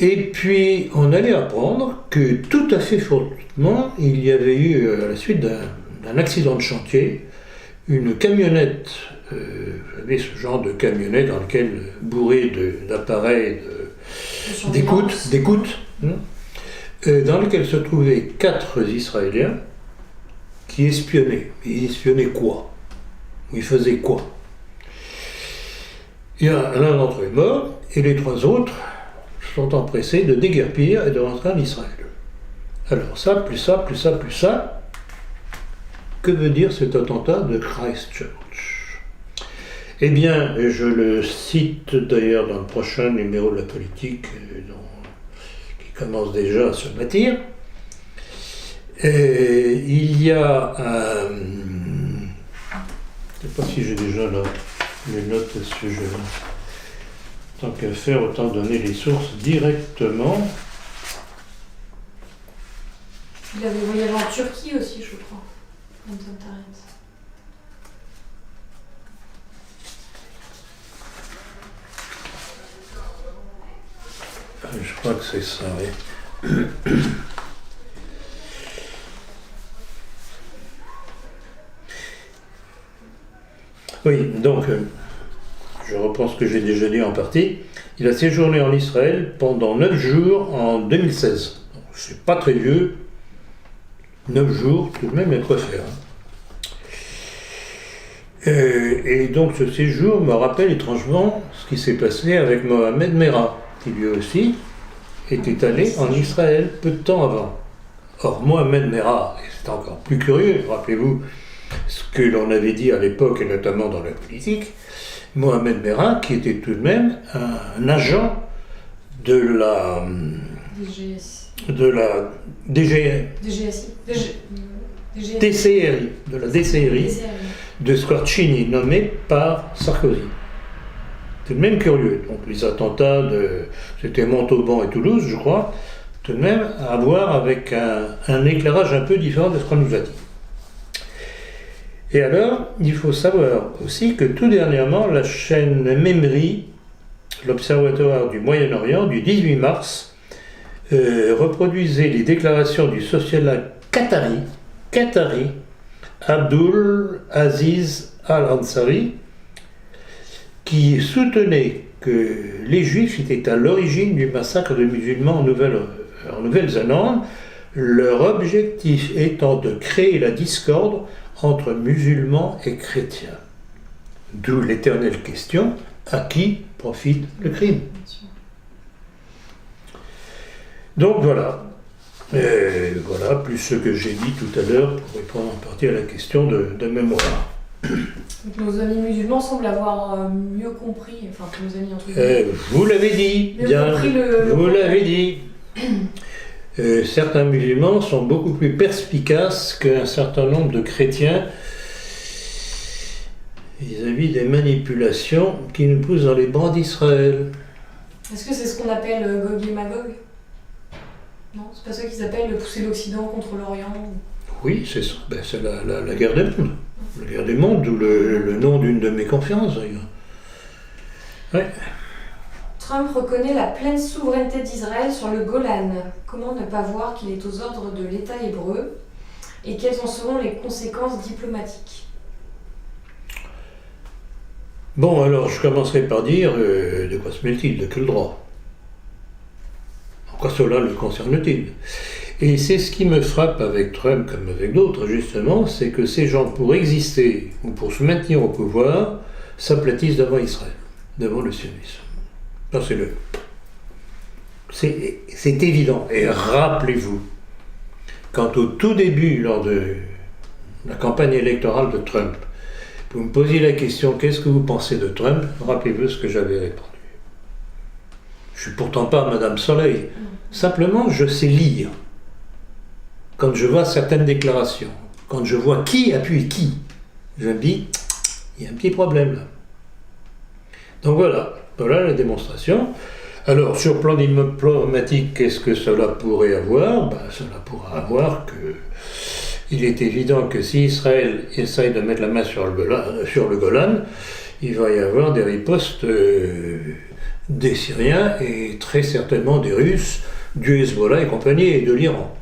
Et puis, on allait apprendre que tout à fait fortuitement, il y avait eu, à la suite d'un accident de chantier, une camionnette, vous savez, ce genre de camionnette dans lequel, bourré d'appareils, d'écoute, dans lequel se trouvaient 4 Israéliens qui espionnaient. Ils espionnaient quoi ? Ils faisaient quoi ? L'un d'entre eux est mort, et les 3 autres sont empressés de déguerpir et de rentrer en Israël. Alors ça, plus ça, plus ça, plus ça, que veut dire cet attentat de Christchurch ? Eh bien, je le cite d'ailleurs dans le prochain numéro de la politique, qui commence déjà à se bâtir. Il y a un... Je ne sais pas si j'ai déjà là les notes à ce sujet-là. Tant qu'à faire, autant donner les sources directement. Il avait voyagé en Turquie aussi, je crois. Anton Tarrant. Je crois que c'est ça, oui. Oui, donc, je reprends ce que j'ai déjà dit en partie. Il a séjourné en Israël pendant 9 jours en 2016. C'est pas très vieux. 9 jours, tout de même, il y a quoi faire. Et donc, ce séjour me rappelle étrangement ce qui s'est passé avec Mohamed Merah, qui lui aussi était allé en Israël peu de temps avant. Or, Mohamed Merah, et c'est encore plus curieux, rappelez-vous ce que l'on avait dit à l'époque, et notamment dans la politique, Mohamed Merah, qui était tout de même un agent de la DCRI, de Squarcini, nommé par Sarkozy. C'est tout de même curieux. Donc les attentats c'était Montauban et Toulouse, je crois, tout de même à voir avec un éclairage un peu différent de ce qu'on nous a dit. Et alors, il faut savoir aussi que tout dernièrement, la chaîne Memri, l'Observatoire du Moyen-Orient, du 18 mars, reproduisait les déclarations du sociologue qatari, Abdul Aziz Al-Ansari, qui soutenait que les Juifs étaient à l'origine du massacre de musulmans en Nouvelle-Zélande, leur objectif étant de créer la discorde entre musulmans et chrétiens. D'où l'éternelle question, à qui profite le crime? Donc voilà. Voilà, plus ce que j'ai dit tout à l'heure pour répondre en partie à la question de mémoire. Donc nos amis musulmans semblent avoir mieux compris, enfin nos amis entre guillemets. Vous l'avez dit, bien, vous l'avez dit. Certains musulmans sont beaucoup plus perspicaces qu'un certain nombre de chrétiens vis-à-vis des manipulations qui nous poussent dans les bras d'Israël. Est-ce que c'est ce qu'on appelle Gog et Magog? Non, c'est pas ça qu'ils appellent pousser l'Occident contre l'Orient? Oui, c'est ça. Ben, c'est la guerre des mondes. La guerre des mondes, ou le nom d'une de mes conférences d'ailleurs. Ouais. Trump reconnaît la pleine souveraineté d'Israël sur le Golan. Comment ne pas voir qu'il est aux ordres de l'État hébreu? Et quelles en seront les conséquences diplomatiques? Bon, alors je commencerai par dire de quoi se mêle-t-il, de quel droit? En quoi cela le concerne-t-il? Et c'est ce qui me frappe avec Trump comme avec d'autres, justement, c'est que ces gens, pour exister ou pour se maintenir au pouvoir, s'aplatissent devant Israël, devant le sionisme. Pensez-le. C'est évident. Et rappelez-vous, quand au tout début, lors de la campagne électorale de Trump, vous me posiez la question, qu'est-ce que vous pensez de Trump? Rappelez-vous ce que j'avais répondu. Je suis pourtant pas Madame Soleil. Simplement, je sais lire. Quand je vois certaines déclarations, quand je vois qui appuie qui, je me dis, il y a un petit problème là. Donc voilà la démonstration. Alors, sur le plan diplomatique, qu'est-ce que cela pourrait avoir? Cela pourra avoir que il est évident que si Israël essaye de mettre la main sur le Golan, il va y avoir des ripostes des Syriens et très certainement des Russes, du Hezbollah et compagnie, et de l'Iran.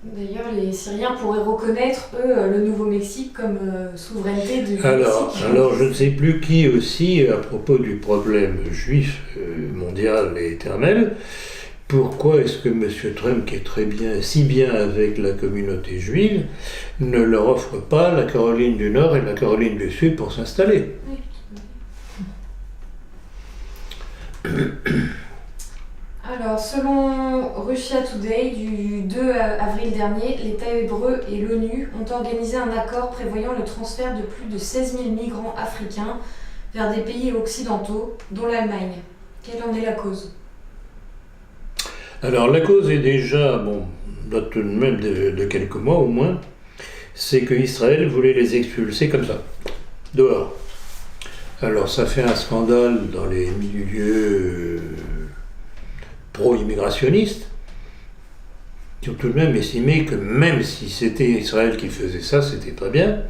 D'ailleurs, les Syriens pourraient reconnaître, eux, le Nouveau-Mexique comme souveraineté du Mexique. Alors, je ne sais plus qui aussi, à propos du problème juif mondial et éternel, pourquoi est-ce que M. Trump, qui est si bien avec la communauté juive, ne leur offre pas la Caroline du Nord et la Caroline du Sud pour s'installer? Oui. Alors, selon Russia Today, du 2 avril dernier, l'État hébreu et l'ONU ont organisé un accord prévoyant le transfert de plus de 16 000 migrants africains vers des pays occidentaux, dont l'Allemagne. Quelle en est la cause? Alors, la cause est déjà, date tout de même de quelques mois au moins, c'est qu'Israël voulait les expulser comme ça, dehors. Alors ça fait un scandale dans les milieux pro-immigrationnistes, qui ont tout de même estimé que même si c'était Israël qui faisait ça, c'était pas bien.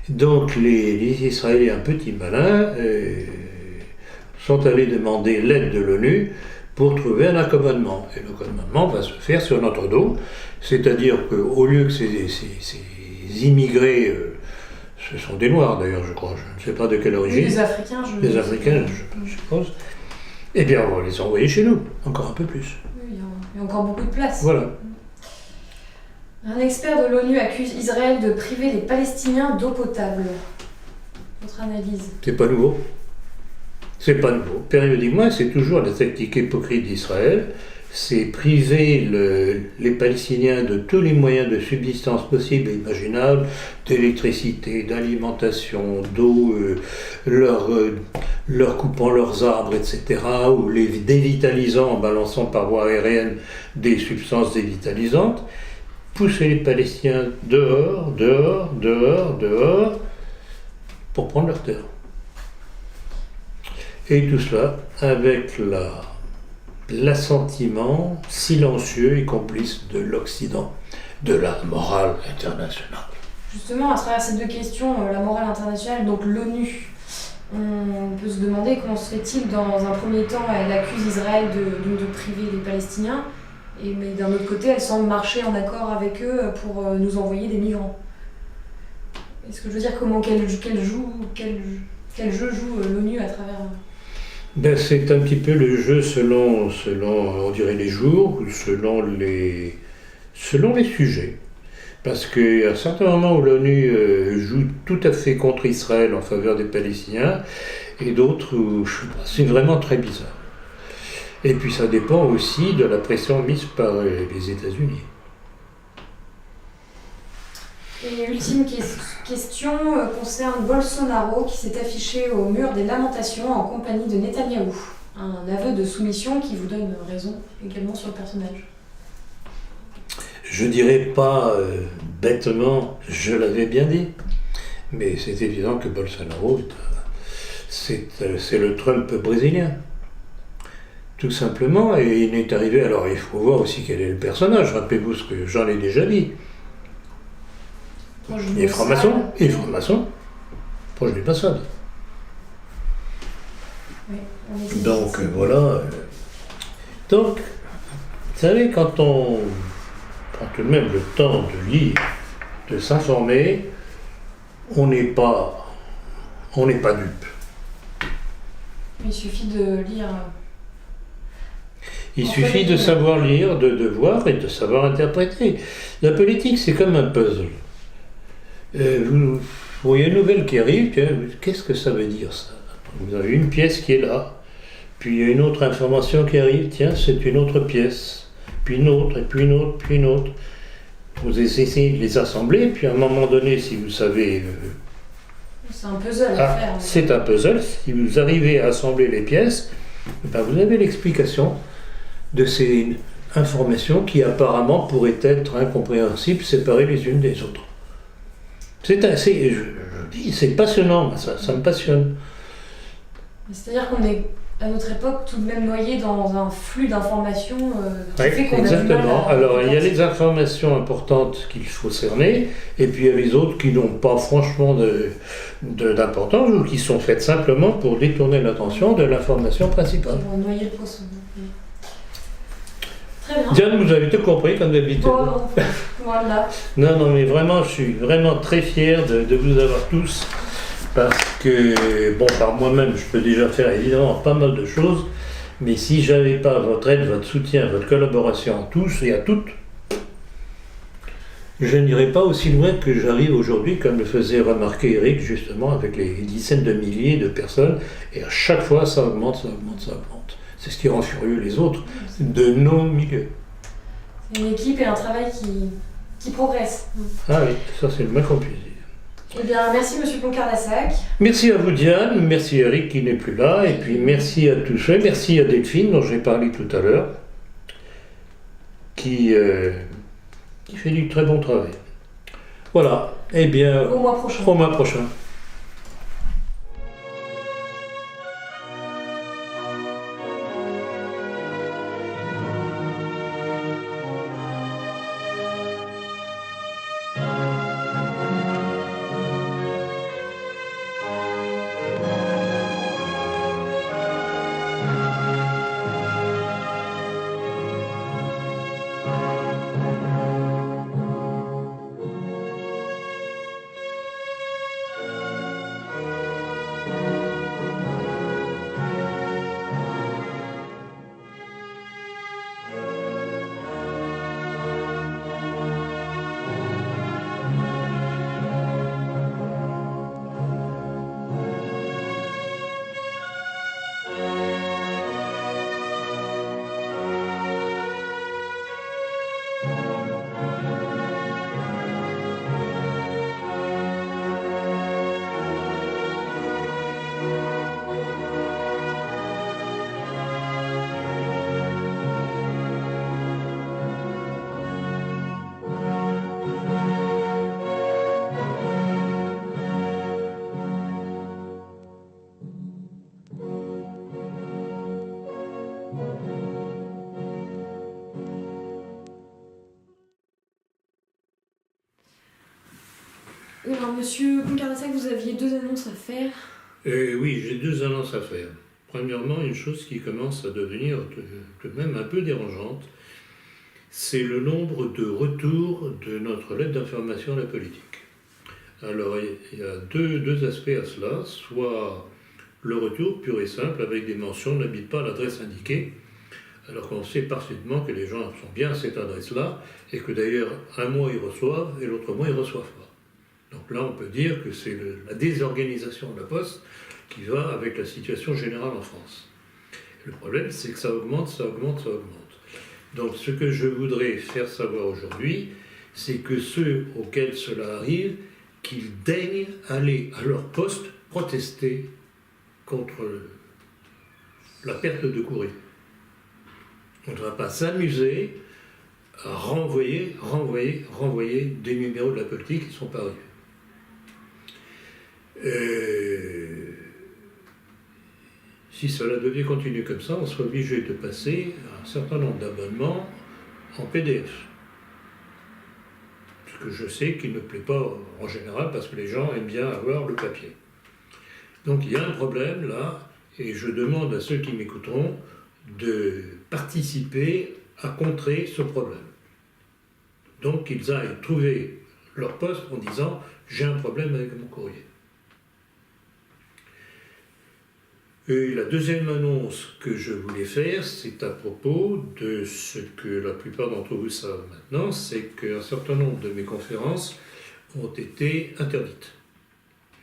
Donc les Israéliens petits malins sont allés demander l'aide de l'ONU pour trouver un accommodement. Et le commandement va se faire sur notre dos, c'est-à-dire qu'au lieu que ces immigrés, ce sont des Noirs d'ailleurs je crois, je ne sais pas de quelle origine. Des Africains, Des Africains, je suppose. Eh bien on va les envoyer chez nous, encore un peu plus. Oui, il y a encore beaucoup de place. Voilà. Un expert de l'ONU accuse Israël de priver les Palestiniens d'eau potable. Votre analyse? C'est pas nouveau. C'est pas nouveau. Périodiquement, c'est toujours la tactique hypocrite d'Israël, c'est priver les Palestiniens de tous les moyens de subsistance possibles et imaginables, d'électricité, d'alimentation, d'eau, leur coupant leurs arbres, etc., ou les dévitalisant en balançant par voie aérienne des substances dévitalisantes, pousser les Palestiniens dehors, pour prendre leur terre. Et tout cela avec l'assentiment silencieux et complice de l'Occident, de la morale internationale. Justement, à travers ces deux questions, la morale internationale, donc l'ONU, on peut se demander comment se fait-il, dans un premier temps, elle accuse Israël de priver les Palestiniens, mais d'un autre côté, elle semble marcher en accord avec eux pour nous envoyer des migrants. Est-ce que je veux dire, quel jeu joue l'ONU à travers... Ben, c'est un petit peu le jeu selon on dirait les jours, ou selon les sujets. Parce qu'il y a certains moments où l'ONU joue tout à fait contre Israël en faveur des Palestiniens, et d'autres où c'est vraiment très bizarre. Et puis ça dépend aussi de la pression mise par les États-Unis. Et ultime question concerne Bolsonaro qui s'est affiché au mur des lamentations en compagnie de Netanyahou. Un aveu de soumission qui vous donne raison également sur le personnage. Je dirais pas bêtement, je l'avais bien dit, mais c'est évident que Bolsonaro, c'est le Trump brésilien. Tout simplement, et il est arrivé, alors il faut voir aussi quel est le personnage, rappelez-vous ce que j'en ai déjà dit. Il est franc-maçon, proche du Mossad. Oui, donc voilà. Donc, vous savez, quand on prend tout de même le temps de lire, de s'informer, on n'est pas dupe. Il suffit de lire. Il suffit de savoir lire, de voir et de savoir interpréter. La politique, c'est comme un puzzle. Vous voyez une nouvelle qui arrive, qu'est-ce que ça veut dire ça? Vous avez une pièce qui est là, puis il y a une autre information qui arrive, tiens, c'est une autre pièce, puis une autre, et puis une autre, puis une autre. Vous essayez de les assembler, puis à un moment donné, si vous savez... c'est un puzzle à faire. C'est un puzzle, si vous arrivez à assembler les pièces, ben vous avez l'explication de ces informations qui apparemment pourraient être incompréhensibles, séparées les unes des autres. C'est passionnant, ça me passionne. C'est-à-dire qu'on est, à notre époque, tout de même noyé dans un flux d'informations qui fait qu'on exactement. a du mal à... Alors, il y a les informations importantes qu'il faut cerner, et puis il y a les autres qui n'ont pas franchement d'importance, ou qui sont faites simplement pour détourner l'attention de l'information principale. Qui vont noyer le poisson. Très bien. Diane, vous avez tout compris comme d'habitude. Bon, voilà. Non, mais vraiment, je suis vraiment très fier de vous avoir tous, parce que, bon, par moi-même, je peux déjà faire évidemment pas mal de choses, mais si j'avais pas votre aide, votre soutien, votre collaboration à tous et à toutes, je n'irais pas aussi loin que j'arrive aujourd'hui, comme le faisait remarquer Eric, justement, avec les dizaines de milliers de personnes, et à chaque fois, ça augmente. C'est ce qui rend furieux les autres de nos milieux. C'est une équipe et un travail qui progresse. Ah oui, ça c'est le moins qu'on puisse dire. Eh bien, merci Monsieur Ploncard-Lassac. Merci à vous Diane, merci à Eric qui n'est plus là, et puis merci à tous ceux, merci à Delphine dont j'ai parlé tout à l'heure, qui fait du très bon travail. Voilà, eh bien, Au mois prochain. Au mois prochain. Alors, monsieur Concardassac, vous aviez 2 annonces à faire. Oui, j'ai 2 annonces à faire. Premièrement, une chose qui commence à devenir de même un peu dérangeante, c'est le nombre de retours de notre lettre d'information à la politique. Alors, il y a deux aspects à cela, soit le retour pur et simple avec des mentions n'habite pas à l'adresse indiquée, alors qu'on sait parfaitement que les gens sont bien à cette adresse-là, et que d'ailleurs, un mois ils reçoivent, et l'autre mois ils ne reçoivent pas. Donc là, on peut dire que c'est la désorganisation de la Poste qui va avec la situation générale en France. Le problème, c'est que ça augmente, ça augmente, ça augmente. Donc ce que je voudrais faire savoir aujourd'hui, c'est que ceux auxquels cela arrive, qu'ils daignent aller à leur poste protester contre la perte de courrier. On ne va pas s'amuser à renvoyer des numéros de la politique qui ne sont pas arrivés. Si cela devait continuer comme ça, on serait obligé de passer un certain nombre d'abonnements en PDF. Ce que je sais qu'il ne plaît pas en général parce que les gens aiment bien avoir le papier. Donc il y a un problème là, et je demande à ceux qui m'écouteront de participer à contrer ce problème. Donc qu'ils aillent trouver leur poste en disant « j'ai un problème avec mon courrier ». Et la deuxième annonce que je voulais faire, c'est à propos de ce que la plupart d'entre vous savent maintenant, c'est qu'un certain nombre de mes conférences ont été interdites,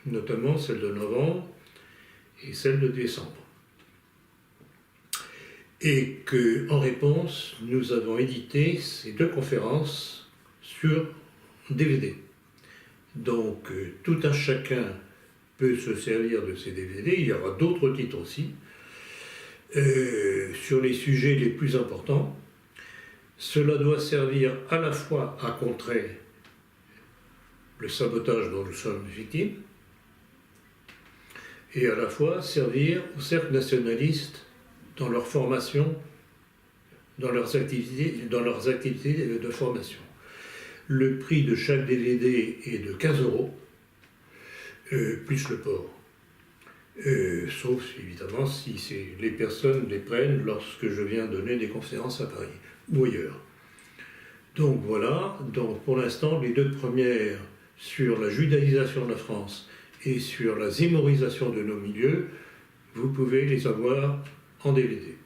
notamment celle de novembre et celle de décembre. Et qu'en réponse, nous avons édité ces 2 conférences sur DVD. Donc tout un chacun peut se servir de ces DVD, il y aura d'autres titres aussi, sur les sujets les plus importants. Cela doit servir à la fois à contrer le sabotage dont nous sommes victimes, et à la fois servir aux cercles nationalistes dans leur formation, dans leurs activités de formation. Le prix de chaque DVD est de 15 €, plus le port. Sauf évidemment si les personnes les prennent lorsque je viens donner des conférences à Paris ou ailleurs. Donc voilà, donc pour l'instant les 2 premières sur la judaïsation de la France et sur la zémorisation de nos milieux, vous pouvez les avoir en DVD.